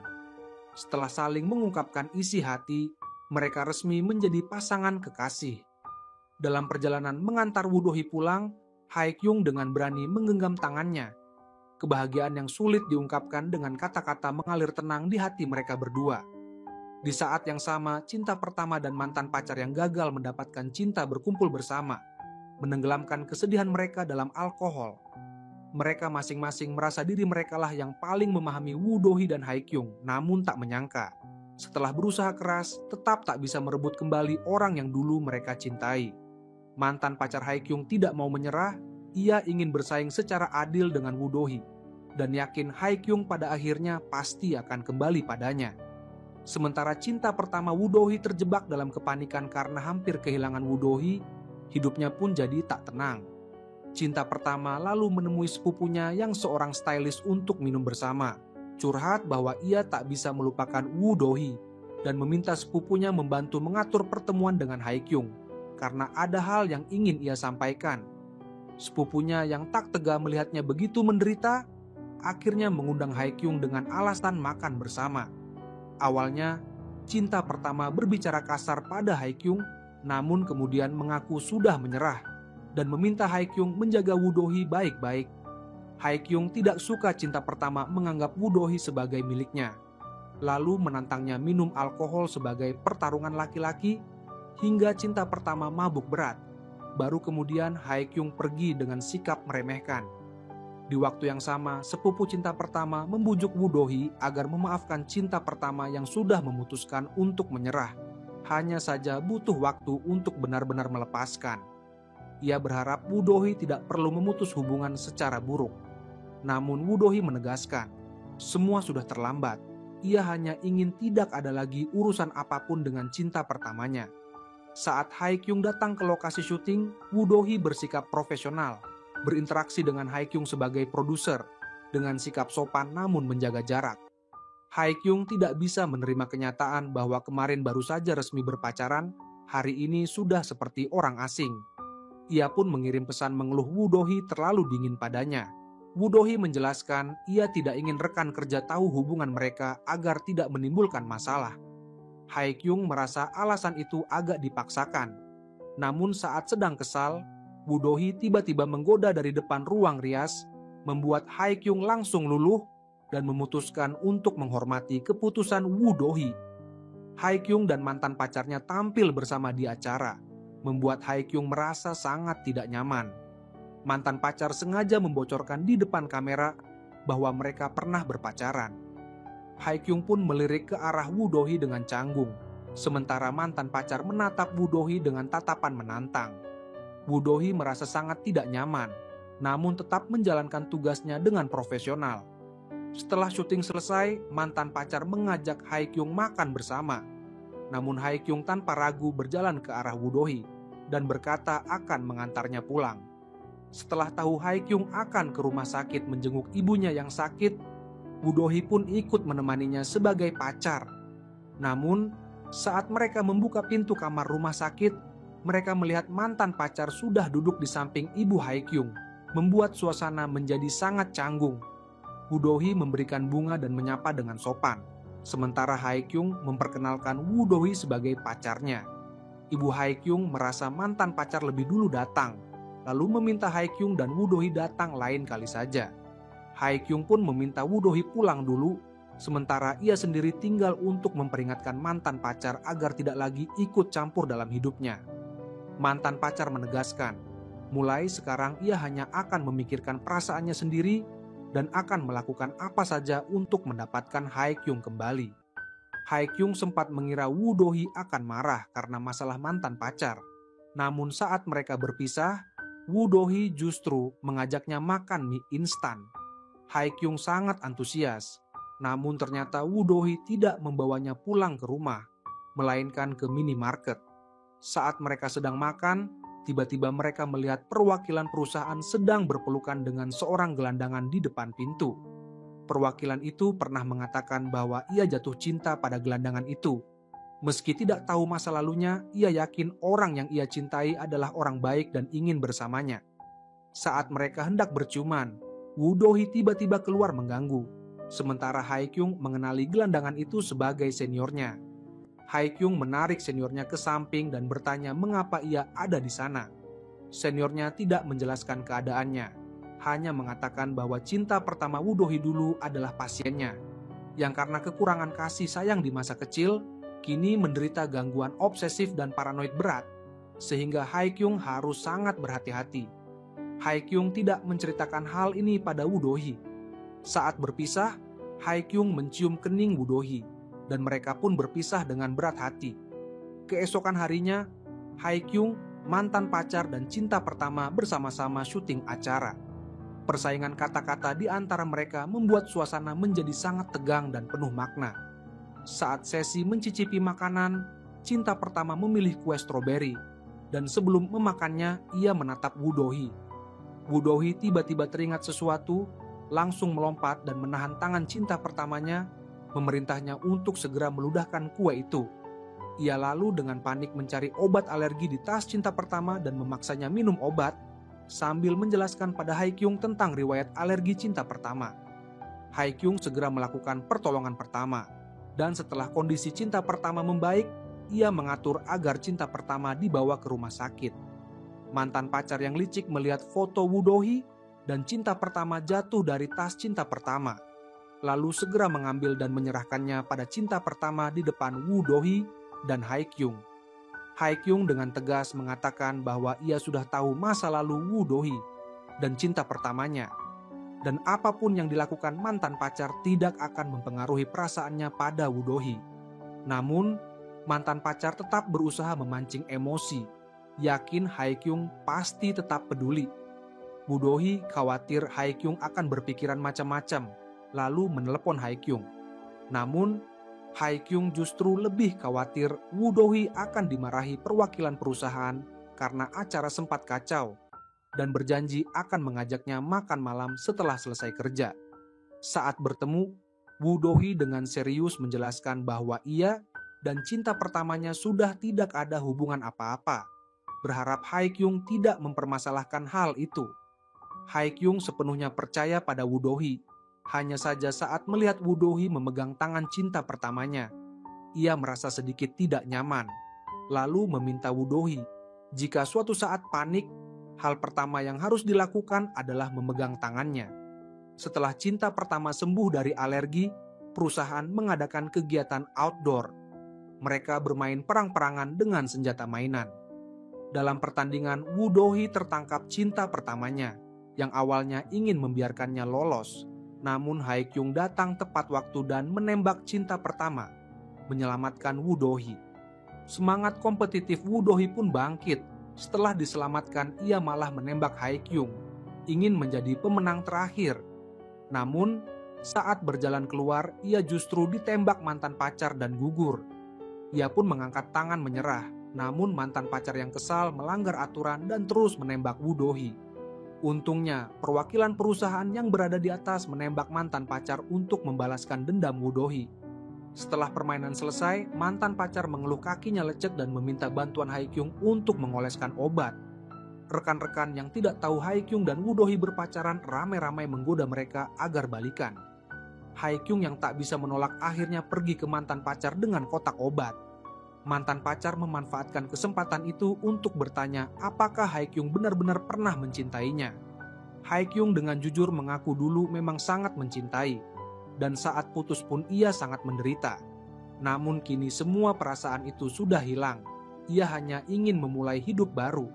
Setelah saling mengungkapkan isi hati, mereka resmi menjadi pasangan kekasih. Dalam perjalanan mengantar Woo Do-hee pulang, Hae-kyung dengan berani menggenggam tangannya. Kebahagiaan yang sulit diungkapkan dengan kata-kata mengalir tenang di hati mereka berdua. Di saat yang sama, cinta pertama dan mantan pacar yang gagal mendapatkan cinta berkumpul bersama, menenggelamkan kesedihan mereka dalam alkohol. Mereka masing-masing merasa diri merekalah yang paling memahami Woo Do-hee dan Hae-kyung, namun tak menyangka, setelah berusaha keras, tetap tak bisa merebut kembali orang yang dulu mereka cintai. Mantan pacar Hae-kyung tidak mau menyerah, ia ingin bersaing secara adil dengan Woo Do-hee, dan yakin Hae-kyung pada akhirnya pasti akan kembali padanya. Sementara cinta pertama Woo Do-hee terjebak dalam kepanikan karena hampir kehilangan Woo Do-hee, hidupnya pun jadi tak tenang. Cinta pertama lalu menemui sepupunya yang seorang stylist untuk minum bersama, curhat bahwa ia tak bisa melupakan Woo Do-hee dan meminta sepupunya membantu mengatur pertemuan dengan Hae-kyung karena ada hal yang ingin ia sampaikan. Sepupunya yang tak tega melihatnya begitu menderita, akhirnya mengundang Hae-kyung dengan alasan makan bersama. Awalnya, cinta pertama berbicara kasar pada Haikyung, namun kemudian mengaku sudah menyerah dan meminta Haikyung menjaga Woo Do-hee baik-baik. Haikyung tidak suka cinta pertama menganggap Woo Do-hee sebagai miliknya, lalu menantangnya minum alkohol sebagai pertarungan laki-laki hingga cinta pertama mabuk berat. Baru kemudian Haikyung pergi dengan sikap meremehkan. Di waktu yang sama, sepupu cinta pertama membujuk Woo Do-hee agar memaafkan cinta pertama yang sudah memutuskan untuk menyerah. Hanya saja butuh waktu untuk benar-benar melepaskan. Ia berharap Woo Do-hee tidak perlu memutus hubungan secara buruk. Namun Woo Do-hee menegaskan, semua sudah terlambat. Ia hanya ingin tidak ada lagi urusan apapun dengan cinta pertamanya. Saat Haikyung datang ke lokasi syuting, Woo Do-hee bersikap profesional, berinteraksi dengan Haikyung sebagai produser, dengan sikap sopan namun menjaga jarak. Haikyung tidak bisa menerima kenyataan bahwa kemarin baru saja resmi berpacaran, hari ini sudah seperti orang asing. Ia pun mengirim pesan mengeluh Woo Do-hee terlalu dingin padanya. Woo Do-hee menjelaskan ia tidak ingin rekan kerja tahu hubungan mereka agar tidak menimbulkan masalah. Haikyung merasa alasan itu agak dipaksakan. Namun saat sedang kesal, Woo Do-hee tiba-tiba menggoda dari depan ruang rias, membuat Haikyung langsung luluh dan memutuskan untuk menghormati keputusan Woo Do-hee. Haikyung dan mantan pacarnya tampil bersama di acara, membuat Haikyung merasa sangat tidak nyaman. Mantan pacar sengaja membocorkan di depan kamera bahwa mereka pernah berpacaran. Haikyung pun melirik ke arah Woo Do-hee dengan canggung, sementara mantan pacar menatap Woo Do-hee dengan tatapan menantang. Woo Do-hee merasa sangat tidak nyaman, namun tetap menjalankan tugasnya dengan profesional. Setelah syuting selesai, mantan pacar mengajak Haikyung makan bersama. Namun Haikyung tanpa ragu berjalan ke arah Woo Do-hee dan berkata akan mengantarnya pulang. Setelah tahu Haikyung akan ke rumah sakit menjenguk ibunya yang sakit, Woo Do-hee pun ikut menemaninya sebagai pacar. Namun, saat mereka membuka pintu kamar rumah sakit, mereka melihat mantan pacar sudah duduk di samping ibu Haikyung, membuat suasana menjadi sangat canggung. Woo Do-hee memberikan bunga dan menyapa dengan sopan, sementara Haikyung memperkenalkan Woo Do-hee sebagai pacarnya. Ibu Haikyung merasa mantan pacar lebih dulu datang, lalu meminta Haikyung dan Woo Do-hee datang lain kali saja. Haikyung pun meminta Woo Do-hee pulang dulu, sementara ia sendiri tinggal untuk memperingatkan mantan pacar agar tidak lagi ikut campur dalam hidupnya. Mantan pacar menegaskan, mulai sekarang ia hanya akan memikirkan perasaannya sendiri dan akan melakukan apa saja untuk mendapatkan Haikyung kembali. Haikyung sempat mengira Woo Do-hee akan marah karena masalah mantan pacar. Namun saat mereka berpisah, Woo Do-hee justru mengajaknya makan mie instan. Haikyung sangat antusias, namun ternyata Woo Do-hee tidak membawanya pulang ke rumah, melainkan ke minimarket. Saat mereka sedang makan, tiba-tiba mereka melihat perwakilan perusahaan sedang berpelukan dengan seorang gelandangan di depan pintu. Perwakilan itu pernah mengatakan bahwa ia jatuh cinta pada gelandangan itu. Meski tidak tahu masa lalunya, ia yakin orang yang ia cintai adalah orang baik dan ingin bersamanya. Saat mereka hendak berciuman, Woo Do-hee tiba-tiba keluar mengganggu, sementara Haikyung mengenali gelandangan itu sebagai seniornya. Haikyung menarik seniornya ke samping dan bertanya mengapa ia ada di sana. Seniornya tidak menjelaskan keadaannya, hanya mengatakan bahwa cinta pertama Woo Do-hee dulu adalah pasiennya, yang karena kekurangan kasih sayang di masa kecil, kini menderita gangguan obsesif dan paranoid berat, sehingga Haikyung harus sangat berhati-hati. Haikyung tidak menceritakan hal ini pada Woo Do-hee. Saat berpisah, Haikyung mencium kening Woo Do-hee, dan mereka pun berpisah dengan berat hati. Keesokan harinya, Haikyung, mantan pacar dan cinta pertama bersama-sama syuting acara. Persaingan kata-kata di antara mereka membuat suasana menjadi sangat tegang dan penuh makna. Saat sesi mencicipi makanan, cinta pertama memilih kue stroberi, dan sebelum memakannya, ia menatap Woo Do-hee. Woo Do-hee tiba-tiba teringat sesuatu, langsung melompat dan menahan tangan cinta pertamanya, memerintahnya untuk segera meludahkan kue itu. Ia lalu dengan panik mencari obat alergi di tas cinta pertama dan memaksanya minum obat, sambil menjelaskan pada Haikyung tentang riwayat alergi cinta pertama. Haikyung segera melakukan pertolongan pertama. Dan setelah kondisi cinta pertama membaik, ia mengatur agar cinta pertama dibawa ke rumah sakit. Mantan pacar yang licik melihat foto Woo Do-hee dan cinta pertama jatuh dari tas cinta pertama, lalu segera mengambil dan menyerahkannya pada cinta pertama di depan Woo Do-hee dan Hae-kyung. Hae-kyung dengan tegas mengatakan bahwa ia sudah tahu masa lalu Woo Do-hee dan cinta pertamanya, dan apapun yang dilakukan mantan pacar tidak akan mempengaruhi perasaannya pada Woo Do-hee. Namun, mantan pacar tetap berusaha memancing emosi, yakin Hae-kyung pasti tetap peduli. Woo Do-hee khawatir Hae-kyung akan berpikiran macam-macam, lalu menelepon Hae-kyung. Namun, Hae-kyung justru lebih khawatir Woo Do-hee akan dimarahi perwakilan perusahaan karena acara sempat kacau, dan berjanji akan mengajaknya makan malam setelah selesai kerja. Saat bertemu, Woo Do-hee dengan serius menjelaskan bahwa ia dan cinta pertamanya sudah tidak ada hubungan apa-apa, berharap Hae-kyung tidak mempermasalahkan hal itu. Hae-kyung sepenuhnya percaya pada Woo Do-hee. Hanya saja saat melihat Woo Do-hee memegang tangan cinta pertamanya, ia merasa sedikit tidak nyaman, lalu meminta Woo Do-hee jika suatu saat panik, hal pertama yang harus dilakukan adalah memegang tangannya. Setelah cinta pertama sembuh dari alergi, perusahaan mengadakan kegiatan outdoor. Mereka bermain perang-perangan dengan senjata mainan. Dalam pertandingan, Woo Do-hee tertangkap cinta pertamanya, yang awalnya ingin membiarkannya lolos. Namun Hae-kyung datang tepat waktu dan menembak cinta pertama, menyelamatkan Woo Do-hee. Semangat kompetitif Woo Do-hee pun bangkit. Setelah diselamatkan, ia malah menembak Hae-kyung, ingin menjadi pemenang terakhir. Namun, saat berjalan keluar, ia justru ditembak mantan pacar dan gugur. Ia pun mengangkat tangan menyerah, namun mantan pacar yang kesal melanggar aturan dan terus menembak Woo Do-hee. Untungnya, perwakilan perusahaan yang berada di atas menembak mantan pacar untuk membalaskan dendam Woo Do-hee. Setelah permainan selesai, mantan pacar mengeluh kakinya lecet dan meminta bantuan Hae-kyung untuk mengoleskan obat. Rekan-rekan yang tidak tahu Hae-kyung dan Woo Do-hee berpacaran ramai-ramai menggoda mereka agar balikan. Hae-kyung yang tak bisa menolak akhirnya pergi ke mantan pacar dengan kotak obat. Mantan pacar memanfaatkan kesempatan itu untuk bertanya apakah Hae-kyung benar-benar pernah mencintainya. Hae-kyung dengan jujur mengaku dulu memang sangat mencintai, dan saat putus pun ia sangat menderita. Namun kini semua perasaan itu sudah hilang. Ia hanya ingin memulai hidup baru.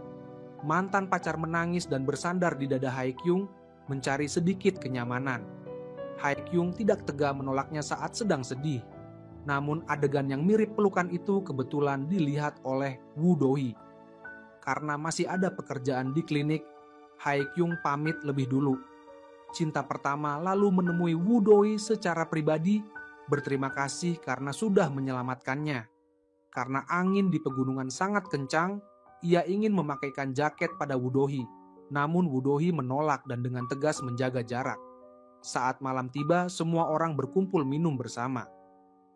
Mantan pacar menangis dan bersandar di dada Hae-kyung, mencari sedikit kenyamanan. Hae-kyung tidak tega menolaknya saat sedang sedih. Namun adegan yang mirip pelukan itu kebetulan dilihat oleh Woo Do-hee. Karena masih ada pekerjaan di klinik, Hae-kyung pamit lebih dulu. Cinta pertama lalu menemui Woo Do-hee secara pribadi, berterima kasih karena sudah menyelamatkannya. Karena angin di pegunungan sangat kencang, ia ingin memakaikan jaket pada Woo Do-hee. Namun Woo Do-hee menolak dan dengan tegas menjaga jarak. Saat malam tiba, semua orang berkumpul minum bersama.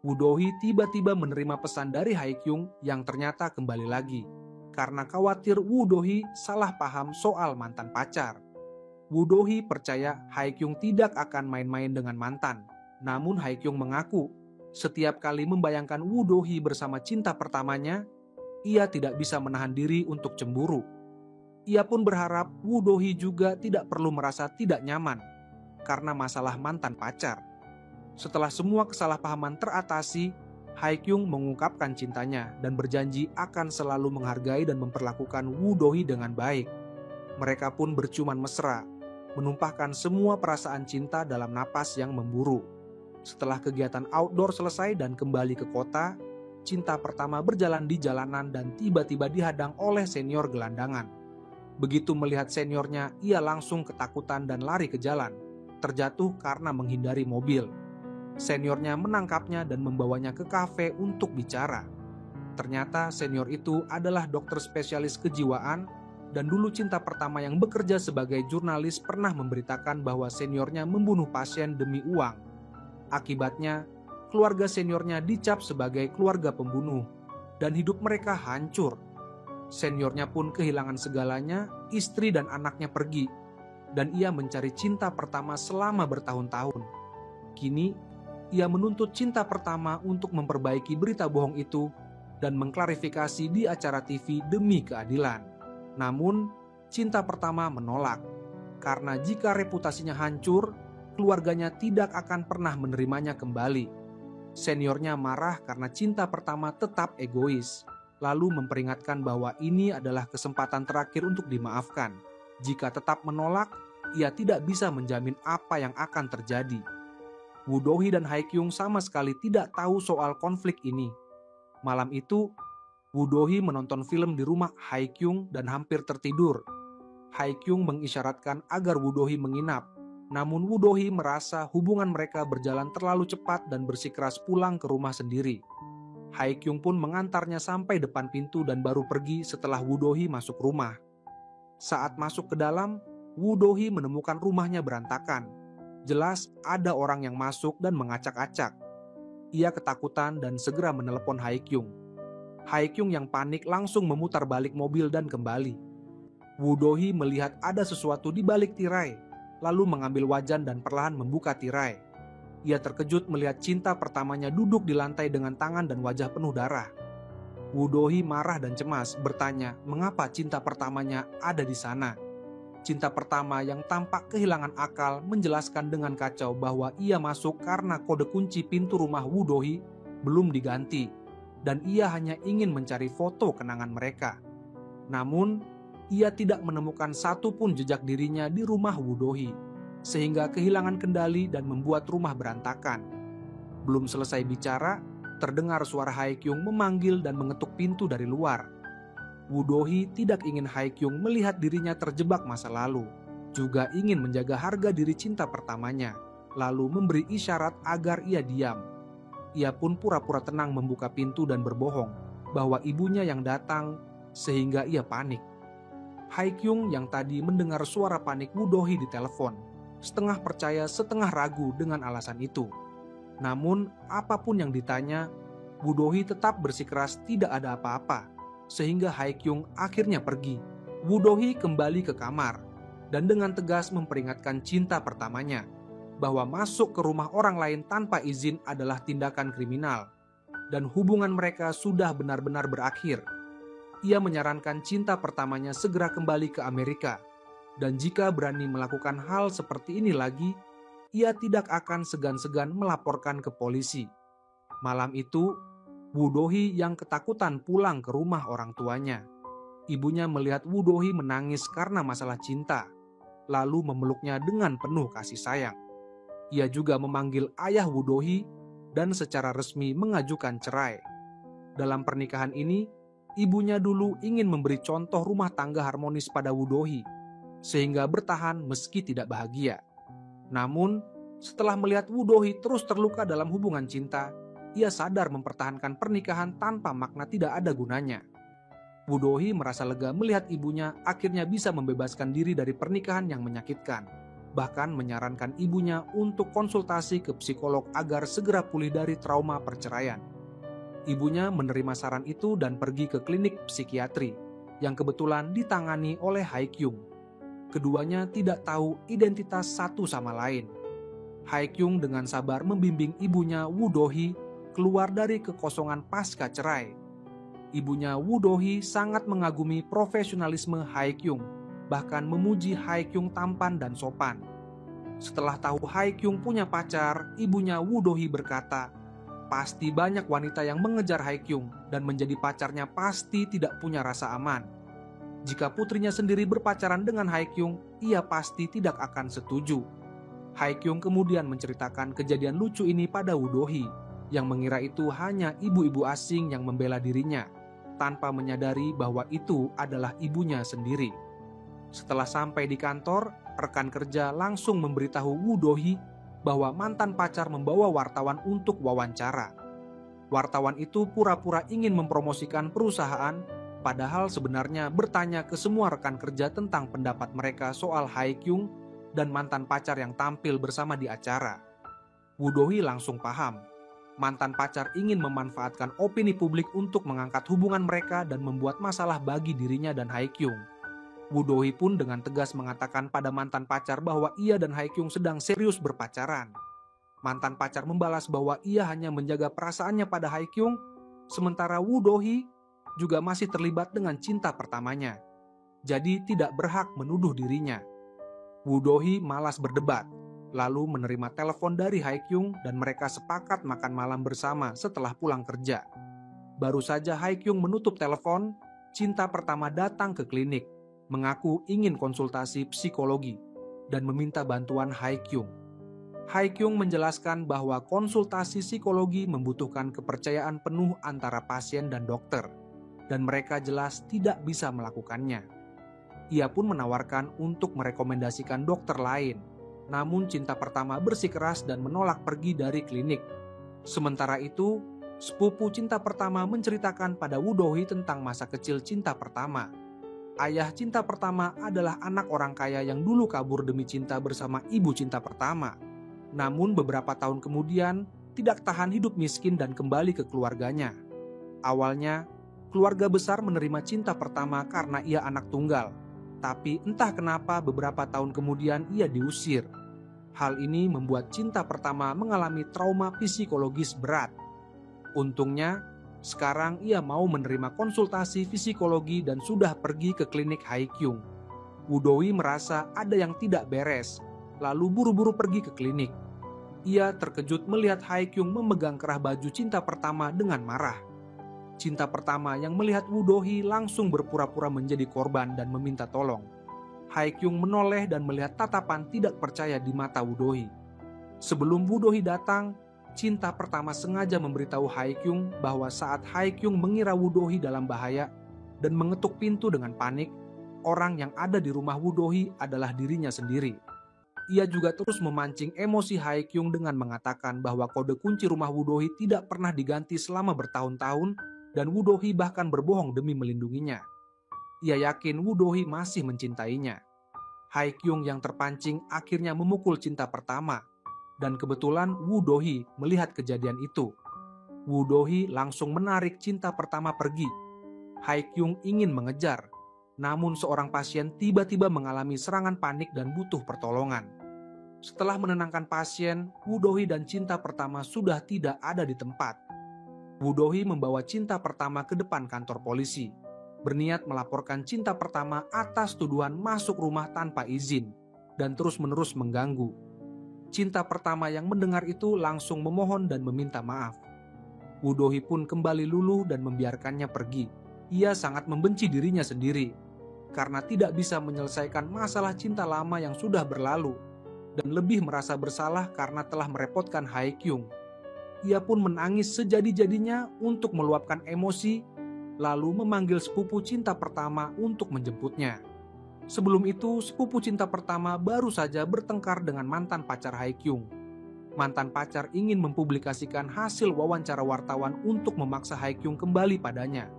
Woo Do-hee tiba-tiba menerima pesan dari Hae-kyung yang ternyata kembali lagi, karena khawatir Woo Do-hee salah paham soal mantan pacar. Woo Do-hee percaya Hae-kyung tidak akan main-main dengan mantan. Namun Hae-kyung mengaku, setiap kali membayangkan Woo Do-hee bersama cinta pertamanya, ia tidak bisa menahan diri untuk cemburu. Ia pun berharap Woo Do-hee juga tidak perlu merasa tidak nyaman karena masalah mantan pacar. Setelah semua kesalahpahaman teratasi, Hae-kyung mengungkapkan cintanya dan berjanji akan selalu menghargai dan memperlakukan Woo Do-hee dengan baik. Mereka pun berciuman mesra, menumpahkan semua perasaan cinta dalam napas yang memburu. Setelah kegiatan outdoor selesai dan kembali ke kota, cinta pertama berjalan di jalanan dan tiba-tiba dihadang oleh senior gelandangan. Begitu melihat seniornya, ia langsung ketakutan dan lari ke jalan, terjatuh karena menghindari mobil. Seniornya menangkapnya dan membawanya ke kafe untuk bicara. Ternyata senior itu adalah dokter spesialis kejiwaan dan dulu cinta pertama yang bekerja sebagai jurnalis pernah memberitakan bahwa seniornya membunuh pasien demi uang. Akibatnya, keluarga seniornya dicap sebagai keluarga pembunuh dan hidup mereka hancur. Seniornya pun kehilangan segalanya, istri dan anaknya pergi, dan ia mencari cinta pertama selama bertahun-tahun. Kini, ia menuntut Cinta Pertama untuk memperbaiki berita bohong itu dan mengklarifikasi di acara TV demi keadilan. Namun, Cinta Pertama menolak, karena jika reputasinya hancur, keluarganya tidak akan pernah menerimanya kembali. Seniornya marah karena Cinta Pertama tetap egois, lalu memperingatkan bahwa ini adalah kesempatan terakhir untuk dimaafkan. Jika tetap menolak, ia tidak bisa menjamin apa yang akan terjadi. Woo Do-hee dan Hae-kyung sama sekali tidak tahu soal konflik ini. Malam itu, Woo Do-hee menonton film di rumah Hae-kyung dan hampir tertidur. Hae-kyung mengisyaratkan agar Woo Do-hee menginap, namun Woo Do-hee merasa hubungan mereka berjalan terlalu cepat dan bersikeras pulang ke rumah sendiri. Hae-kyung pun mengantarnya sampai depan pintu dan baru pergi setelah Woo Do-hee masuk rumah. Saat masuk ke dalam, Woo Do-hee menemukan rumahnya berantakan. Jelas ada orang yang masuk dan mengacak-acak. Ia ketakutan dan segera menelepon Hae-kyung. Hae-kyung yang panik langsung memutar balik mobil dan kembali. Woo Do-hee melihat ada sesuatu di balik tirai, lalu mengambil wajan dan perlahan membuka tirai. Ia terkejut melihat Cinta Pertamanya duduk di lantai dengan tangan dan wajah penuh darah. Woo Do-hee marah dan cemas, bertanya mengapa Cinta Pertamanya ada di sana. Cinta Pertama yang tampak kehilangan akal menjelaskan dengan kacau bahwa ia masuk karena kode kunci pintu rumah Woo Do-hee belum diganti dan ia hanya ingin mencari foto kenangan mereka. Namun, ia tidak menemukan satupun jejak dirinya di rumah Woo Do-hee, sehingga kehilangan kendali dan membuat rumah berantakan. Belum selesai bicara, terdengar suara Hae-kyung memanggil dan mengetuk pintu dari luar. Woo Do-hee tidak ingin Hae-kyung melihat dirinya terjebak masa lalu, juga ingin menjaga harga diri Cinta Pertamanya, lalu memberi isyarat agar ia diam. Ia pun pura-pura tenang membuka pintu dan berbohong bahwa ibunya yang datang, sehingga ia panik. Hae-kyung yang tadi mendengar suara panik Woo Do-hee di telepon, setengah percaya setengah ragu dengan alasan itu. Namun, apapun yang ditanya, Woo Do-hee tetap bersikeras tidak ada apa-apa. Sehingga Hae-kyung akhirnya pergi. Woo Do-hee kembali ke kamar dan dengan tegas memperingatkan Cinta Pertamanya bahwa masuk ke rumah orang lain tanpa izin adalah tindakan kriminal dan hubungan mereka sudah benar-benar berakhir. Ia menyarankan Cinta Pertamanya segera kembali ke Amerika dan jika berani melakukan hal seperti ini lagi, ia tidak akan segan-segan melaporkan ke polisi. Malam itu, Woo Do-hee yang ketakutan pulang ke rumah orang tuanya. Ibunya melihat Woo Do-hee menangis karena masalah cinta, lalu memeluknya dengan penuh kasih sayang. Ia juga memanggil ayah Woo Do-hee dan secara resmi mengajukan cerai. Dalam pernikahan ini, ibunya dulu ingin memberi contoh rumah tangga harmonis pada Woo Do-hee, sehingga bertahan meski tidak bahagia. Namun, setelah melihat Woo Do-hee terus terluka dalam hubungan cinta, ia sadar mempertahankan pernikahan tanpa makna tidak ada gunanya. Woo Do-hee merasa lega melihat ibunya akhirnya bisa membebaskan diri dari pernikahan yang menyakitkan. Bahkan menyarankan ibunya untuk konsultasi ke psikolog agar segera pulih dari trauma perceraian. Ibunya menerima saran itu dan pergi ke klinik psikiatri yang kebetulan ditangani oleh Hae-kyung. Keduanya tidak tahu identitas satu sama lain. Hae-kyung dengan sabar membimbing ibunya Woo Do-hee keluar dari kekosongan pasca cerai. Ibunya Woo Do-hee sangat mengagumi profesionalisme Hae-kyung, bahkan memuji Hae-kyung tampan dan sopan. Setelah tahu Hae-kyung punya pacar, ibunya Woo Do-hee berkata, pasti banyak wanita yang mengejar Hae-kyung dan menjadi pacarnya pasti tidak punya rasa aman. Jika putrinya sendiri berpacaran dengan Hae-kyung, ia pasti tidak akan setuju. Hae-kyung kemudian menceritakan kejadian lucu ini pada Woo Do-hee, yang mengira itu hanya ibu-ibu asing yang membela dirinya, tanpa menyadari bahwa itu adalah ibunya sendiri. Setelah sampai di kantor, rekan kerja langsung memberitahu Woo Do-hee bahwa mantan pacar membawa wartawan untuk wawancara. Wartawan itu pura-pura ingin mempromosikan perusahaan, padahal sebenarnya bertanya ke semua rekan kerja tentang pendapat mereka soal Hae-kyung dan mantan pacar yang tampil bersama di acara. Woo Do-hee langsung paham. Mantan pacar ingin memanfaatkan opini publik untuk mengangkat hubungan mereka dan membuat masalah bagi dirinya dan Hae-kyung. Woo Do-hee pun dengan tegas mengatakan pada mantan pacar bahwa ia dan Hae-kyung sedang serius berpacaran. Mantan pacar membalas bahwa ia hanya menjaga perasaannya pada Haikyung, sementara Woo Do-hee juga masih terlibat dengan cinta pertamanya. Jadi tidak berhak menuduh dirinya. Woo Do-hee malas berdebat, lalu menerima telepon dari Haikyung dan mereka sepakat makan malam bersama setelah pulang kerja. Baru saja Haikyung menutup telepon, cinta pertama datang ke klinik, mengaku ingin konsultasi psikologi dan meminta bantuan Haikyung. Haikyung menjelaskan bahwa konsultasi psikologi membutuhkan kepercayaan penuh antara pasien dan dokter, dan mereka jelas tidak bisa melakukannya. Ia pun menawarkan untuk merekomendasikan dokter lain, namun cinta pertama bersikeras dan menolak pergi dari klinik. Sementara itu, sepupu cinta pertama menceritakan pada Woo Do-hee tentang masa kecil cinta pertama. Ayah cinta pertama adalah anak orang kaya yang dulu kabur demi cinta bersama ibu cinta pertama. Namun beberapa tahun kemudian tidak tahan hidup miskin dan kembali ke keluarganya. Awalnya, keluarga besar menerima cinta pertama karena ia anak tunggal. Tapi entah kenapa beberapa tahun kemudian ia diusir. Hal ini membuat cinta pertama mengalami trauma psikologis berat. Untungnya, sekarang ia mau menerima konsultasi psikologi dan sudah pergi ke klinik Haikyung. Woo Do-hee merasa ada yang tidak beres, lalu buru-buru pergi ke klinik. Ia terkejut melihat Haikyung memegang kerah baju cinta pertama dengan marah. Cinta pertama yang melihat Woo Do-hee langsung berpura-pura menjadi korban dan meminta tolong. Haikyung menoleh dan melihat tatapan tidak percaya di mata Woo Do-hee. Sebelum Woo Do-hee datang, cinta pertama sengaja memberitahu Haikyung bahwa saat Haikyung mengira Woo Do-hee dalam bahaya dan mengetuk pintu dengan panik, orang yang ada di rumah Woo Do-hee adalah dirinya sendiri. Ia juga terus memancing emosi Haikyung dengan mengatakan bahwa kode kunci rumah Woo Do-hee tidak pernah diganti selama bertahun-tahun dan Woo Do-hee bahkan berbohong demi melindunginya. Ia yakin Woo Do-hee masih mencintainya. Haikyung yang terpancing akhirnya memukul cinta pertama, dan kebetulan Woo Do-hee melihat kejadian itu. Woo Do-hee langsung menarik cinta pertama pergi. Haikyung ingin mengejar, namun seorang pasien tiba-tiba mengalami serangan panik dan butuh pertolongan. Setelah menenangkan pasien, Woo Do-hee dan cinta pertama sudah tidak ada di tempat. Woo Do-hee membawa cinta pertama ke depan kantor polisi, berniat melaporkan cinta pertama atas tuduhan masuk rumah tanpa izin dan terus-menerus mengganggu. Cinta pertama yang mendengar itu langsung memohon dan meminta maaf. Woo Do-hee pun kembali luluh dan membiarkannya pergi. Ia sangat membenci dirinya sendiri karena tidak bisa menyelesaikan masalah cinta lama yang sudah berlalu dan lebih merasa bersalah karena telah merepotkan Haikyung. Ia pun menangis sejadi-jadinya untuk meluapkan emosi, lalu memanggil sepupu cinta pertama untuk menjemputnya. Sebelum itu, sepupu cinta pertama baru saja bertengkar dengan mantan pacar Haikyung. Mantan pacar ingin mempublikasikan hasil wawancara wartawan untuk memaksa Haikyung kembali padanya.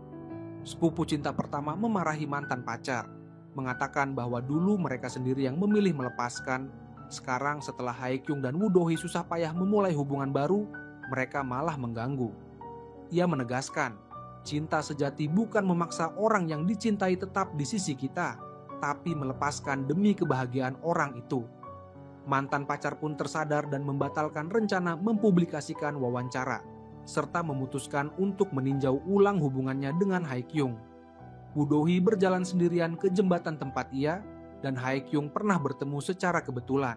Sepupu cinta pertama memarahi mantan pacar, mengatakan bahwa dulu mereka sendiri yang memilih melepaskan. Sekarang setelah Haikyung dan Woo Do-hee susah payah memulai hubungan baru, mereka malah mengganggu. Ia menegaskan, cinta sejati bukan memaksa orang yang dicintai tetap di sisi kita, tapi melepaskan demi kebahagiaan orang itu. Mantan pacar pun tersadar dan membatalkan rencana mempublikasikan wawancara, serta memutuskan untuk meninjau ulang hubungannya dengan Haikyung. Woo Do-hee berjalan sendirian ke jembatan tempat ia dan Haikyung pernah bertemu secara kebetulan.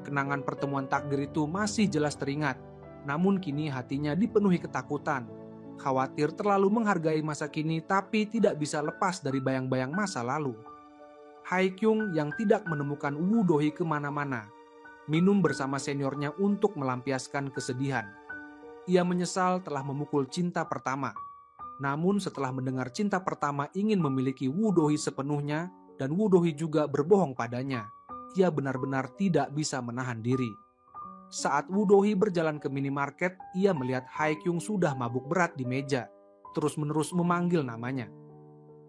Kenangan pertemuan takdir itu masih jelas teringat, namun kini hatinya dipenuhi ketakutan. Khawatir terlalu menghargai masa kini tapi tidak bisa lepas dari bayang-bayang masa lalu. Haikyung yang tidak menemukan Woo Do-hee kemana-mana, minum bersama seniornya untuk melampiaskan kesedihan. Ia menyesal telah memukul cinta pertama. Namun setelah mendengar cinta pertama ingin memiliki Woo Do-hee sepenuhnya dan Woo Do-hee juga berbohong padanya, ia benar-benar tidak bisa menahan diri. Saat Woo Do-hee berjalan ke minimarket, ia melihat Haikyung sudah mabuk berat di meja, terus-menerus memanggil namanya.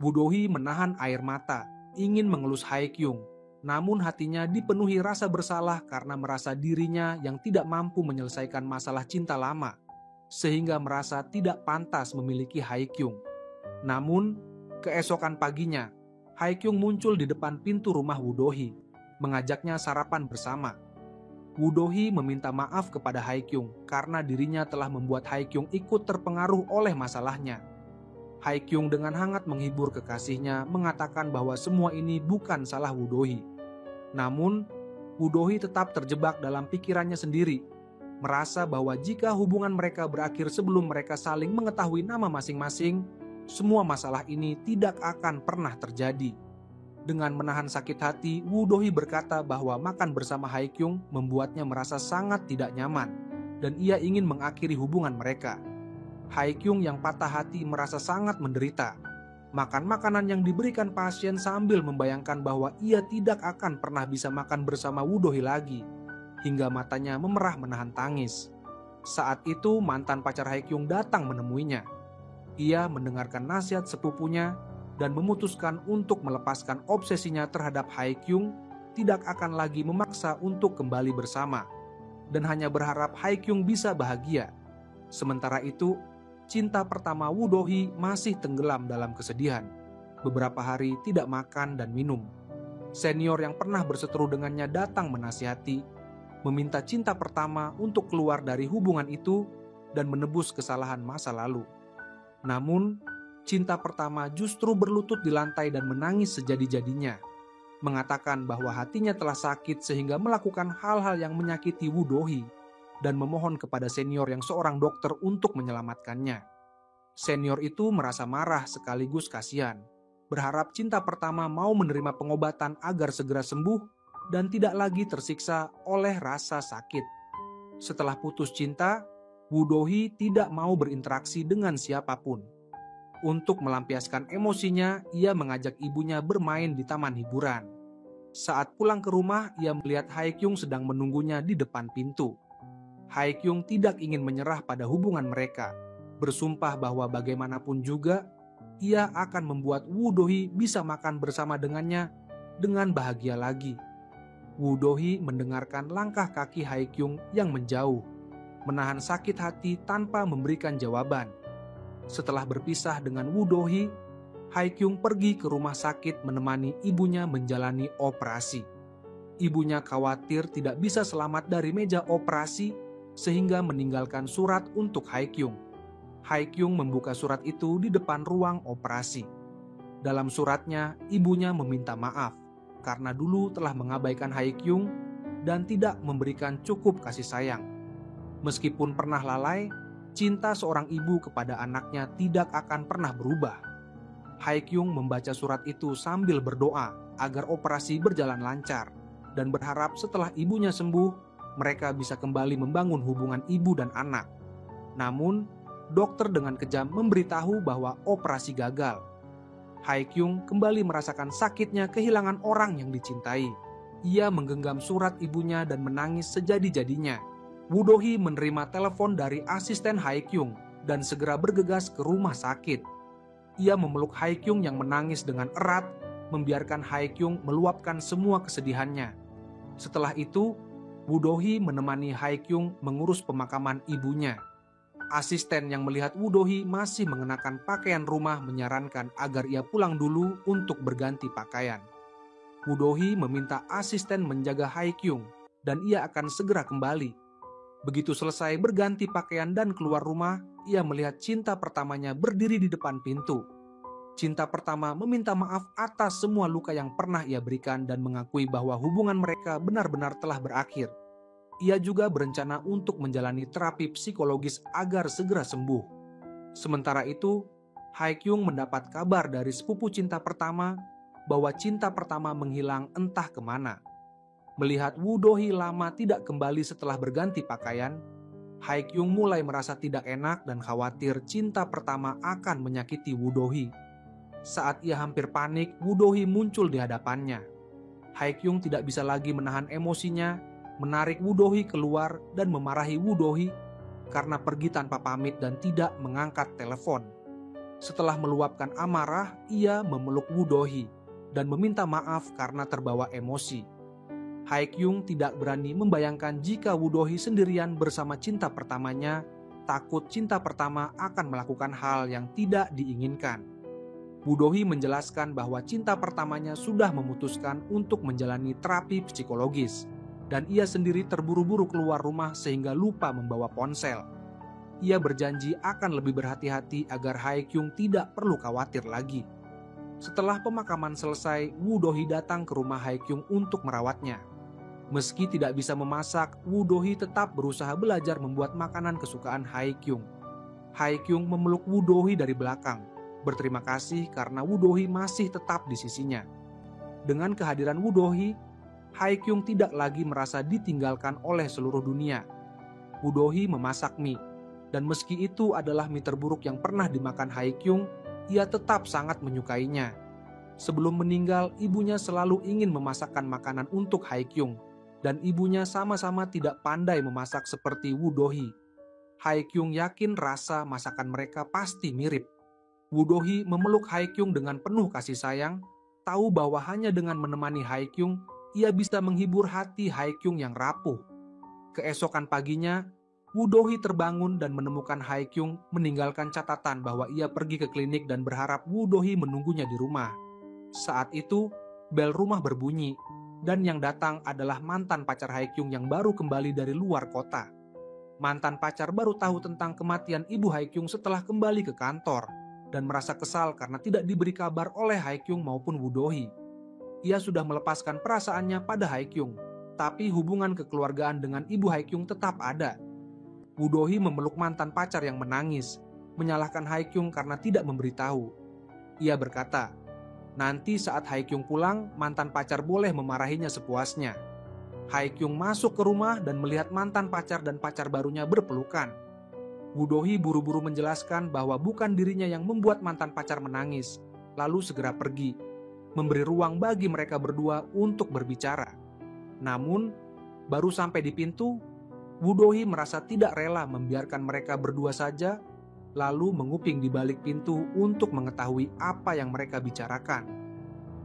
Woo Do-hee menahan air mata, ingin mengelus Haikyung, namun hatinya dipenuhi rasa bersalah karena merasa dirinya yang tidak mampu menyelesaikan masalah cinta lama, sehingga merasa tidak pantas memiliki Haikyung. Namun, keesokan paginya, Haikyung muncul di depan pintu rumah Woo Do-hee, mengajaknya sarapan bersama. Woo-do-hee meminta maaf kepada Hae-kyung karena dirinya telah membuat Hae-kyung ikut terpengaruh oleh masalahnya. Hae-kyung dengan hangat menghibur kekasihnya, mengatakan bahwa semua ini bukan salah Woo-do-hee. Namun, Woo-do-hee tetap terjebak dalam pikirannya sendiri, merasa bahwa jika hubungan mereka berakhir sebelum mereka saling mengetahui nama masing-masing, semua masalah ini tidak akan pernah terjadi. Dengan menahan sakit hati, Woo-do-hee berkata bahwa makan bersama Hae-kyung membuatnya merasa sangat tidak nyaman dan ia ingin mengakhiri hubungan mereka. Hae-kyung yang patah hati merasa sangat menderita. Makan makanan yang diberikan pasien sambil membayangkan bahwa ia tidak akan pernah bisa makan bersama Woo-do-hee lagi, hingga matanya memerah menahan tangis. Saat itu mantan pacar Hae-kyung datang menemuinya. Ia mendengarkan nasihat sepupunya dan memutuskan untuk melepaskan obsesinya terhadap Hae-kyung, tidak akan lagi memaksa untuk kembali bersama, dan hanya berharap Hae-kyung bisa bahagia. Sementara itu, cinta pertama Woo-do-hee masih tenggelam dalam kesedihan. Beberapa hari tidak makan dan minum. Senior yang pernah berseteru dengannya datang menasihati, meminta cinta pertama untuk keluar dari hubungan itu dan menebus kesalahan masa lalu. Namun, cinta pertama justru berlutut di lantai dan menangis sejadi-jadinya, mengatakan bahwa hatinya telah sakit sehingga melakukan hal-hal yang menyakiti Woo-do-hee dan memohon kepada senior yang seorang dokter untuk menyelamatkannya. Senior itu merasa marah sekaligus kasihan, berharap cinta pertama mau menerima pengobatan agar segera sembuh dan tidak lagi tersiksa oleh rasa sakit. Setelah putus cinta, Woo-do-hee tidak mau berinteraksi dengan siapapun. Untuk melampiaskan emosinya, ia mengajak ibunya bermain di taman hiburan. Saat pulang ke rumah, ia melihat Hae-kyung sedang menunggunya di depan pintu. Hae-kyung tidak ingin menyerah pada hubungan mereka, bersumpah bahwa bagaimanapun juga, ia akan membuat Woo-do-hee bisa makan bersama dengannya dengan bahagia lagi. Woo-do-hee mendengarkan langkah kaki Hae-kyung yang menjauh, menahan sakit hati tanpa memberikan jawaban. Setelah berpisah dengan Woo-do-hee, Hae-kyung pergi ke rumah sakit menemani ibunya menjalani operasi. Ibunya khawatir tidak bisa selamat dari meja operasi sehingga meninggalkan surat untuk Hae-kyung. Hae-kyung membuka surat itu di depan ruang operasi. Dalam suratnya, ibunya meminta maaf karena dulu telah mengabaikan Hae-kyung dan tidak memberikan cukup kasih sayang. Meskipun pernah lalai, cinta seorang ibu kepada anaknya tidak akan pernah berubah. Hae-kyung membaca surat itu sambil berdoa agar operasi berjalan lancar dan berharap setelah ibunya sembuh, mereka bisa kembali membangun hubungan ibu dan anak. Namun, dokter dengan kejam memberitahu bahwa operasi gagal. Hae-kyung kembali merasakan sakitnya kehilangan orang yang dicintai. Ia menggenggam surat ibunya dan menangis sejadi-jadinya. Woo-do-hee menerima telepon dari asisten Hae-kyung dan segera bergegas ke rumah sakit. Ia memeluk Hae-kyung yang menangis dengan erat, membiarkan Hae-kyung meluapkan semua kesedihannya. Setelah itu, Woo-do-hee menemani Hae-kyung mengurus pemakaman ibunya. Asisten yang melihat Woo-do-hee masih mengenakan pakaian rumah menyarankan agar ia pulang dulu untuk berganti pakaian. Woo-do-hee meminta asisten menjaga Hae-kyung dan ia akan segera kembali. Begitu selesai berganti pakaian dan keluar rumah, ia melihat cinta pertamanya berdiri di depan pintu. Cinta pertama meminta maaf atas semua luka yang pernah ia berikan dan mengakui bahwa hubungan mereka benar-benar telah berakhir. Ia juga berencana untuk menjalani terapi psikologis agar segera sembuh. Sementara itu, Hae-kyung mendapat kabar dari sepupu cinta pertama bahwa cinta pertama menghilang entah kemana. Melihat Woo-do-hee lama tidak kembali setelah berganti pakaian, Hae-kyung mulai merasa tidak enak dan khawatir cinta pertama akan menyakiti Woo-do-hee. Saat ia hampir panik, Woo-do-hee muncul di hadapannya. Hae-kyung tidak bisa lagi menahan emosinya, menarik Woo-do-hee keluar dan memarahi Woo-do-hee karena pergi tanpa pamit dan tidak mengangkat telepon. Setelah meluapkan amarah, ia memeluk Woo-do-hee dan meminta maaf karena terbawa emosi. Hae-kyung tidak berani membayangkan jika Woo-do-hee sendirian bersama cinta pertamanya, takut cinta pertama akan melakukan hal yang tidak diinginkan. Woo-do-hee menjelaskan bahwa cinta pertamanya sudah memutuskan untuk menjalani terapi psikologis. dan ia sendiri terburu-buru keluar rumah sehingga lupa membawa ponsel. Ia berjanji akan lebih berhati-hati agar Hae-kyung tidak perlu khawatir lagi. Setelah pemakaman selesai, Woo Do-hee datang ke rumah Hae-kyung untuk merawatnya. Meski tidak bisa memasak, Woo Do-hee tetap berusaha belajar membuat makanan kesukaan Hae-kyung. Hae-kyung memeluk Woo Do-hee dari belakang, berterima kasih karena Woo Do-hee masih tetap di sisinya. Dengan kehadiran Woo Do-hee, Hae-kyung tidak lagi merasa ditinggalkan oleh seluruh dunia. Woo Do-hee memasak mie, dan meski itu adalah mie terburuk yang pernah dimakan Hae-kyung, ia tetap sangat menyukainya. Sebelum meninggal, ibunya selalu ingin memasakkan makanan untuk Hae-kyung, dan ibunya sama-sama tidak pandai memasak seperti Woo Do-hee. Hae-kyung yakin rasa masakan mereka pasti mirip. Woo Do-hee memeluk Hae-kyung dengan penuh kasih sayang, tahu bahwa hanya dengan menemani Hae-kyung, ia bisa menghibur hati Hae-kyung yang rapuh. Keesokan paginya, Woo Do-hee terbangun dan menemukan Hae-kyung meninggalkan catatan bahwa ia pergi ke klinik dan berharap Woo Do-hee menunggunya di rumah. Saat itu, bel rumah berbunyi, dan yang datang adalah mantan pacar Hae-kyung yang baru kembali dari luar kota. Mantan pacar baru tahu tentang kematian ibu Hae-kyung setelah kembali ke kantor, dan merasa kesal karena tidak diberi kabar oleh Hae-kyung maupun Woo Do-hee. Ia sudah melepaskan perasaannya pada Hae-kyung, tapi hubungan kekeluargaan dengan ibu Hae-kyung tetap ada. Woo Do-hee memeluk mantan pacar yang menangis, menyalahkan Hae-kyung karena tidak memberitahu. Ia berkata, nanti saat Hae-kyung pulang, mantan pacar boleh memarahinya sepuasnya. Hae-kyung masuk ke rumah dan melihat mantan pacar dan pacar barunya berpelukan. Woo Do-hee buru-buru menjelaskan bahwa bukan dirinya yang membuat mantan pacar menangis, lalu segera pergi, memberi ruang bagi mereka berdua untuk berbicara. Namun, baru sampai di pintu, Woo Do-hee merasa tidak rela membiarkan mereka berdua saja, lalu menguping di balik pintu untuk mengetahui apa yang mereka bicarakan.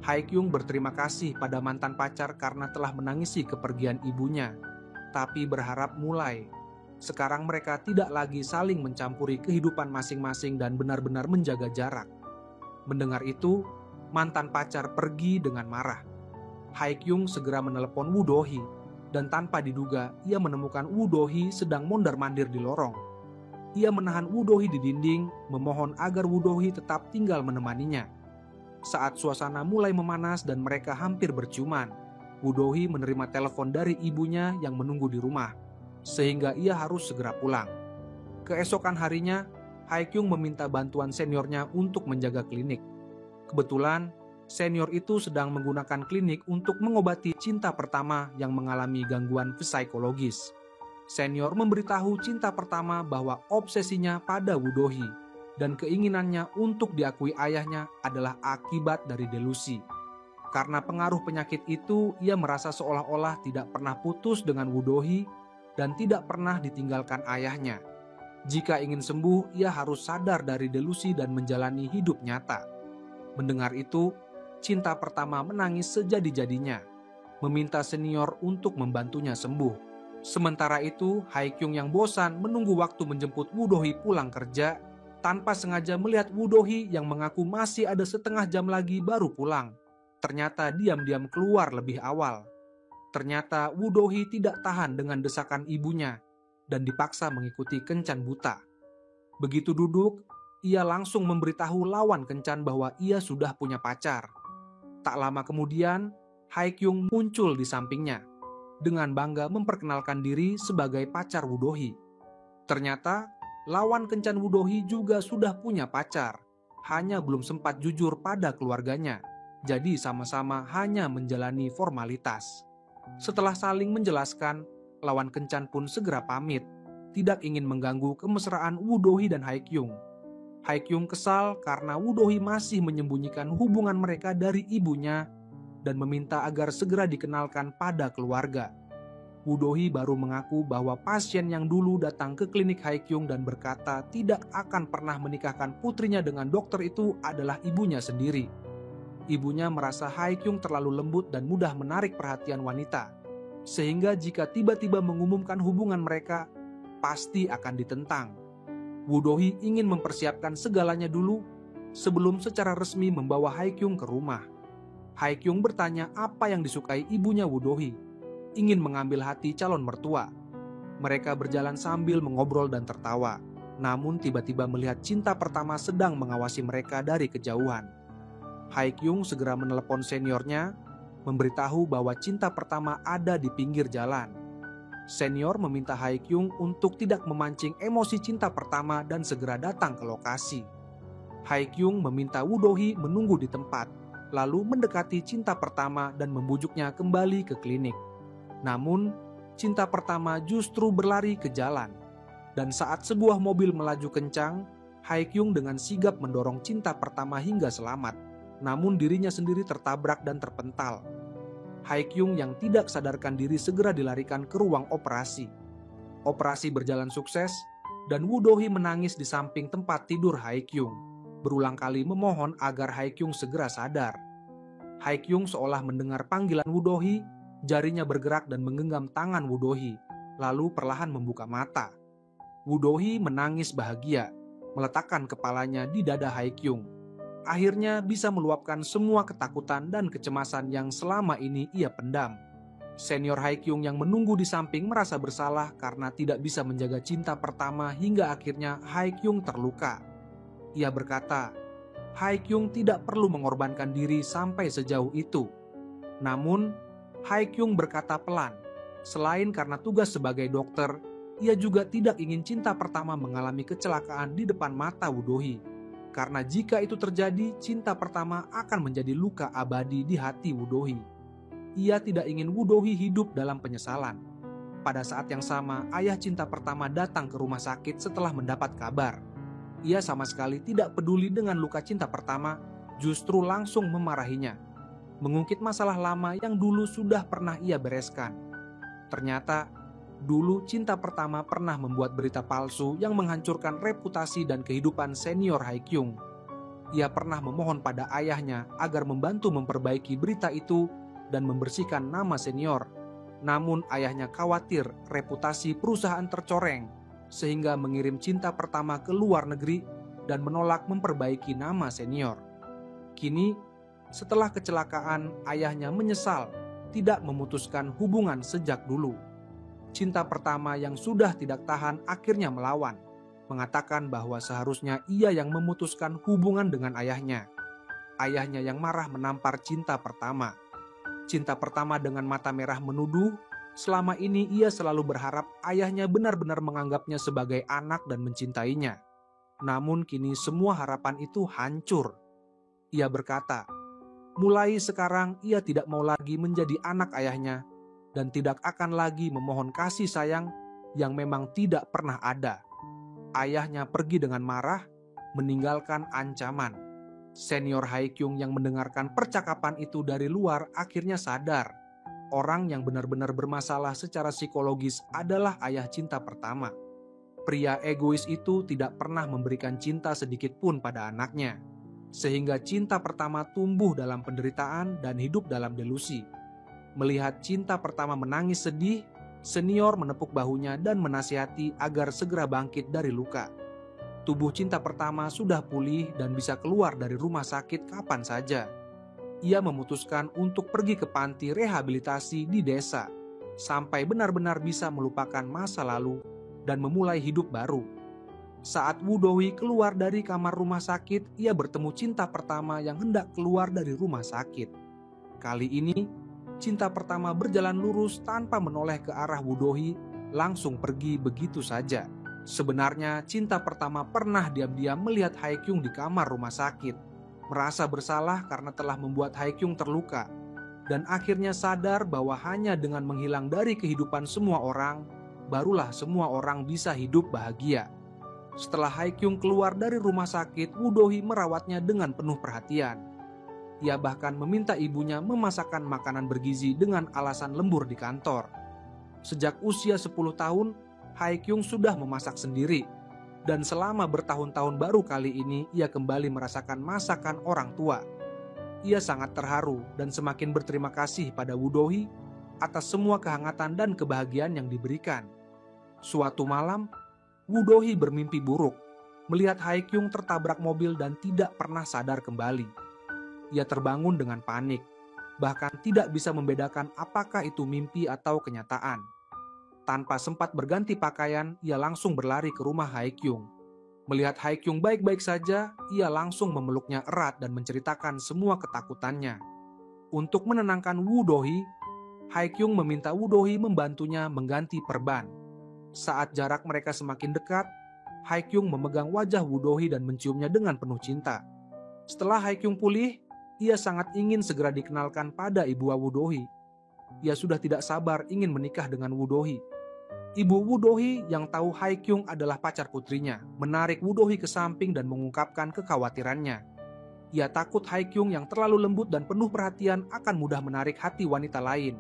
Hae-kyung berterima kasih pada mantan pacar karena telah menangisi kepergian ibunya, tapi berharap mulai sekarang mereka tidak lagi saling mencampuri kehidupan masing-masing dan benar-benar menjaga jarak. Mendengar itu, mantan pacar pergi dengan marah. Hae-kyung segera menelepon Woo Do-hee, dan tanpa diduga ia menemukan Woo Do-hee sedang mondar-mandir di lorong. Ia menahan Woo Do-hee di dinding, memohon agar Woo Do-hee tetap tinggal menemaninya. Saat suasana mulai memanas dan mereka hampir berciuman, Woo Do-hee menerima telepon dari ibunya yang menunggu di rumah, sehingga ia harus segera pulang. Keesokan harinya, Hae-kyung meminta bantuan seniornya untuk menjaga klinik. Kebetulan, senior itu sedang menggunakan klinik untuk mengobati cinta pertama yang mengalami gangguan psikologis. Senior memberitahu cinta pertama bahwa obsesinya pada Woo Do-hee dan keinginannya untuk diakui ayahnya adalah akibat dari delusi. Karena pengaruh penyakit itu, ia merasa seolah-olah tidak pernah putus dengan Woo Do-hee dan tidak pernah ditinggalkan ayahnya. Jika ingin sembuh, ia harus sadar dari delusi dan menjalani hidup nyata. Mendengar itu, cinta pertama menangis sejadi-jadinya, meminta senior untuk membantunya sembuh. Sementara itu, Hae-kyung yang bosan menunggu waktu menjemput Woo Do-hee pulang kerja, tanpa sengaja melihat Woo Do-hee yang mengaku masih ada setengah jam lagi baru pulang. Ternyata diam-diam keluar lebih awal. Ternyata Woo Do-hee tidak tahan dengan desakan ibunya dan dipaksa mengikuti kencan buta. Begitu duduk, ia langsung memberitahu lawan kencan bahwa ia sudah punya pacar. Tak lama kemudian, Hae-kyung muncul di sampingnya, dengan bangga memperkenalkan diri sebagai pacar Woo Do-hee. Ternyata, lawan kencan Woo Do-hee juga sudah punya pacar, hanya belum sempat jujur pada keluarganya, jadi sama-sama hanya menjalani formalitas. Setelah saling menjelaskan, lawan kencan pun segera pamit, tidak ingin mengganggu kemesraan Woo Do-hee dan Hae-kyung. Hae-kyung kesal karena Woo Do-hee masih menyembunyikan hubungan mereka dari ibunya dan meminta agar segera dikenalkan pada keluarga. Woo Do-hee baru mengaku bahwa pasien yang dulu datang ke klinik Hae-kyung dan berkata tidak akan pernah menikahkan putrinya dengan dokter itu adalah ibunya sendiri. Ibunya merasa Hae-kyung terlalu lembut dan mudah menarik perhatian wanita, sehingga jika tiba-tiba mengumumkan hubungan mereka, pasti akan ditentang. Woo Do-hee ingin mempersiapkan segalanya dulu sebelum secara resmi membawa Hae-kyung ke rumah. Hae-kyung bertanya apa yang disukai ibunya Woo Do-hee. ingin mengambil hati calon mertua. Mereka berjalan sambil mengobrol dan tertawa, namun tiba-tiba melihat cinta pertama sedang mengawasi mereka dari kejauhan. Hye-kyung segera menelepon seniornya, memberitahu bahwa cinta pertama ada di pinggir jalan. Senior meminta Hye-kyung untuk tidak memancing emosi cinta pertama dan segera datang ke lokasi. Hye-kyung meminta Woo Do-hee menunggu di tempat, lalu mendekati cinta pertama dan membujuknya kembali ke klinik. Namun, cinta pertama justru berlari ke jalan. Dan saat sebuah mobil melaju kencang, Hye-kyung dengan sigap mendorong cinta pertama hingga selamat. Namun dirinya sendiri tertabrak dan terpental. Hye-kyung yang tidak sadarkan diri segera dilarikan ke ruang operasi. Operasi berjalan sukses, dan Woo Do-hee menangis di samping tempat tidur Hye-kyung, berulang kali memohon agar Hye-kyung segera sadar. Hye-kyung seolah mendengar panggilan Woo Do-hee, jarinya bergerak dan menggenggam tangan Woo Do-hee, lalu perlahan membuka mata. Woo Do-hee menangis bahagia, meletakkan kepalanya di dada Hye-kyung. Akhirnya bisa meluapkan semua ketakutan dan kecemasan yang selama ini ia pendam. Senior Hye-kyung yang menunggu di samping merasa bersalah karena tidak bisa menjaga cinta pertama hingga akhirnya Hye-kyung terluka. Ia berkata, Hye-kyung tidak perlu mengorbankan diri sampai sejauh itu. Namun, Hye-kyung berkata pelan, selain karena tugas sebagai dokter, ia juga tidak ingin cinta pertama mengalami kecelakaan di depan mata Woo Do-hee. Karena jika itu terjadi, cinta pertama akan menjadi luka abadi di hati Woo Do-hee. Ia tidak ingin Woo Do-hee hidup dalam penyesalan. Pada saat yang sama, ayah cinta pertama datang ke rumah sakit setelah mendapat kabar. Ia sama sekali tidak peduli dengan luka cinta pertama, justru langsung memarahinya. Mengungkit masalah lama yang dulu sudah pernah ia bereskan. Ternyata, dulu cinta pertama pernah membuat berita palsu yang menghancurkan reputasi dan kehidupan senior Hye-kyung. Ia pernah memohon pada ayahnya agar membantu memperbaiki berita itu dan membersihkan nama senior. Namun ayahnya khawatir reputasi perusahaan tercoreng, sehingga mengirim cinta pertama ke luar negeri dan menolak memperbaiki nama senior. Kini, setelah kecelakaan, ayahnya menyesal tidak memutuskan hubungan sejak dulu. Cinta pertama yang sudah tidak tahan akhirnya melawan, mengatakan bahwa seharusnya ia yang memutuskan hubungan dengan ayahnya. Ayahnya yang marah menampar cinta pertama. Cinta pertama dengan mata merah menuduh, selama ini ia selalu berharap ayahnya benar-benar menganggapnya sebagai anak dan mencintainya. Namun kini semua harapan itu hancur. Ia berkata, mulai sekarang ia tidak mau lagi menjadi anak ayahnya dan tidak akan lagi memohon kasih sayang yang memang tidak pernah ada. Ayahnya pergi dengan marah, meninggalkan ancaman. Senior Hye-kyung yang mendengarkan percakapan itu dari luar akhirnya sadar. Orang yang benar-benar bermasalah secara psikologis adalah ayah cinta pertama. Pria egois itu tidak pernah memberikan cinta sedikit pun pada anaknya, sehingga cinta pertama tumbuh dalam penderitaan dan hidup dalam delusi. Melihat cinta pertama menangis sedih, senior menepuk bahunya dan menasihati agar segera bangkit dari luka. Tubuh cinta pertama sudah pulih dan bisa keluar dari rumah sakit kapan saja. Ia memutuskan untuk pergi ke panti rehabilitasi di desa, sampai benar-benar bisa melupakan masa lalu dan memulai hidup baru. Saat Woo Do-hee keluar dari kamar rumah sakit, ia bertemu cinta pertama yang hendak keluar dari rumah sakit. Kali ini, cinta pertama berjalan lurus tanpa menoleh ke arah Woo Do-hee, langsung pergi begitu saja. Sebenarnya, cinta pertama pernah diam-diam melihat Hye-kyung di kamar rumah sakit, merasa bersalah karena telah membuat Hye-kyung terluka, dan akhirnya sadar bahwa hanya dengan menghilang dari kehidupan semua orang, barulah semua orang bisa hidup bahagia. Setelah Hye-kyung keluar dari rumah sakit, Woo Do-hee merawatnya dengan penuh perhatian. Ia bahkan meminta ibunya memasakkan makanan bergizi dengan alasan lembur di kantor. Sejak usia 10 tahun, Hye-kyung sudah memasak sendiri. Dan selama bertahun-tahun baru kali ini ia kembali merasakan masakan orang tua. Ia sangat terharu dan semakin berterima kasih pada Woo Do-hee atas semua kehangatan dan kebahagiaan yang diberikan. Suatu malam, Woo Do-hee bermimpi buruk, melihat Hye-kyung tertabrak mobil dan tidak pernah sadar kembali. Ia terbangun dengan panik. bahkan tidak bisa membedakan apakah itu mimpi atau kenyataan. Tanpa sempat berganti pakaian, ia langsung berlari ke rumah Haikyung. Melihat Haikyung baik-baik saja, ia langsung memeluknya erat dan menceritakan semua ketakutannya. Untuk menenangkan Woo Do-hee, Haikyung meminta Woo Do-hee membantunya mengganti perban. Saat jarak mereka semakin dekat, Haikyung memegang wajah Woo Do-hee dan menciumnya dengan penuh cinta. Setelah Haikyung pulih, ia sangat ingin segera dikenalkan pada ibu Woo Do-hee. Ia sudah tidak sabar ingin menikah dengan Woo Do-hee. Ibu Woo Do-hee yang tahu Haikyung adalah pacar putrinya, menarik Woo Do-hee ke samping dan mengungkapkan kekhawatirannya. Ia takut Haikyung yang terlalu lembut dan penuh perhatian akan mudah menarik hati wanita lain.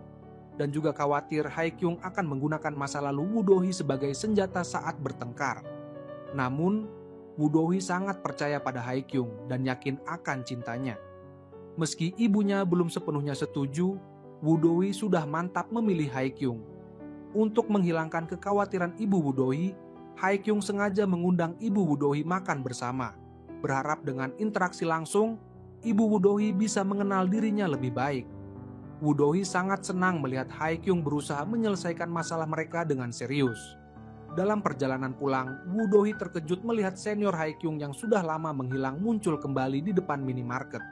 Dan juga khawatir Haikyung akan menggunakan masa lalu Woo Do-hee sebagai senjata saat bertengkar. Namun, Woo Do-hee sangat percaya pada Haikyung dan yakin akan cintanya. Meski ibunya belum sepenuhnya setuju, Woo Do-hee sudah mantap memilih Haikyung. Untuk menghilangkan kekhawatiran ibu Woo Do-hee, Haikyung sengaja mengundang ibu Woo Do-hee makan bersama, berharap dengan interaksi langsung, ibu Woo Do-hee bisa mengenal dirinya lebih baik. Woo Do-hee sangat senang melihat Haikyung berusaha menyelesaikan masalah mereka dengan serius. Dalam perjalanan pulang, Woo Do-hee terkejut melihat senior Haikyung yang sudah lama menghilang muncul kembali di depan minimarket.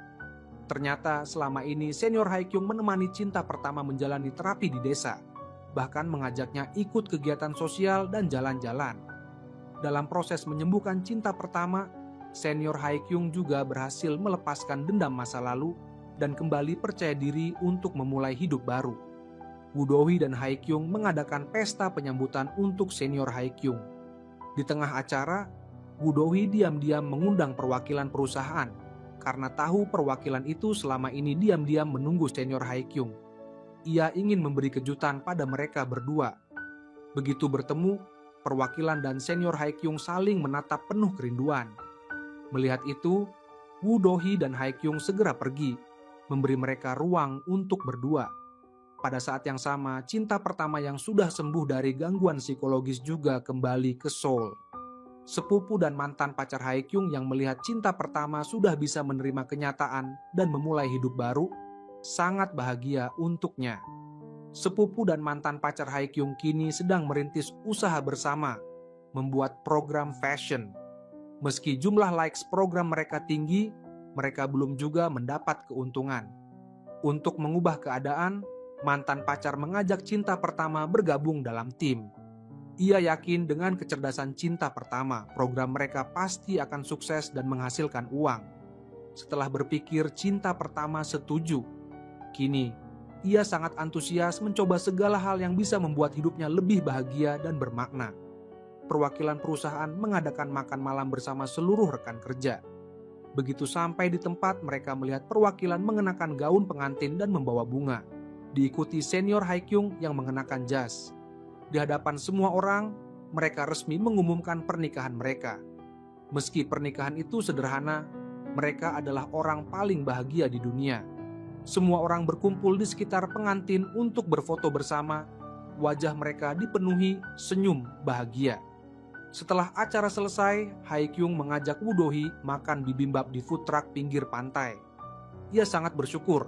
Ternyata selama ini senior Haikyung menemani cinta pertama menjalani terapi di desa, bahkan mengajaknya ikut kegiatan sosial dan jalan-jalan. Dalam proses menyembuhkan cinta pertama, senior Haikyung juga berhasil melepaskan dendam masa lalu dan kembali percaya diri untuk memulai hidup baru. Woo Do-hee dan Haikyung mengadakan pesta penyambutan untuk senior Haikyung. Di tengah acara, Woo Do-hee diam-diam mengundang perwakilan perusahaan karena tahu perwakilan itu selama ini diam-diam menunggu senior Haikyung. Ia ingin memberi kejutan pada mereka berdua. Begitu bertemu, perwakilan dan senior Haikyung saling menatap penuh kerinduan. Melihat itu, Woo Do-hee dan Haikyung segera pergi, memberi mereka ruang untuk berdua. Pada saat yang sama, cinta pertama yang sudah sembuh dari gangguan psikologis juga kembali ke Seoul. Sepupu dan mantan pacar Haikyung yang melihat cinta pertama sudah bisa menerima kenyataan dan memulai hidup baru, sangat bahagia untuknya. Sepupu dan mantan pacar Haikyung kini sedang merintis usaha bersama, membuat program fashion. Meski jumlah likes program mereka tinggi, mereka belum juga mendapat keuntungan. Untuk mengubah keadaan, mantan pacar mengajak cinta pertama bergabung dalam tim. Ia yakin dengan kecerdasan cinta pertama, program mereka pasti akan sukses dan menghasilkan uang. Setelah berpikir cinta pertama setuju, kini ia sangat antusias mencoba segala hal yang bisa membuat hidupnya lebih bahagia dan bermakna. Perwakilan perusahaan mengadakan makan malam bersama seluruh rekan kerja. Begitu sampai di tempat, mereka melihat perwakilan mengenakan gaun pengantin dan membawa bunga, diikuti senior Haikyung yang mengenakan jas. Di hadapan semua orang, mereka resmi mengumumkan pernikahan mereka. Meski pernikahan itu sederhana, mereka adalah orang paling bahagia di dunia. Semua orang berkumpul di sekitar pengantin untuk berfoto bersama. Wajah mereka dipenuhi senyum bahagia. Setelah acara selesai, Haikyung mengajak Woo Do-hee makan bibimbap di food truck pinggir pantai. Ia sangat bersyukur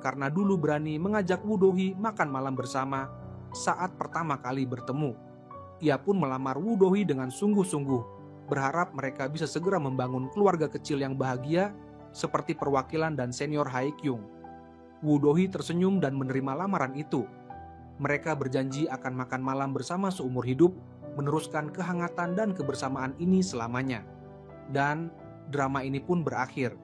karena dulu berani mengajak Woo Do-hee makan malam bersama saat pertama kali bertemu. Ia pun melamar Woo Do-hee dengan sungguh-sungguh, berharap mereka bisa segera membangun keluarga kecil yang bahagia seperti perwakilan dan senior Haikyung. Woo Do-hee tersenyum dan menerima lamaran itu. Mereka berjanji akan makan malam bersama seumur hidup, meneruskan kehangatan dan kebersamaan ini selamanya. Dan drama ini pun berakhir.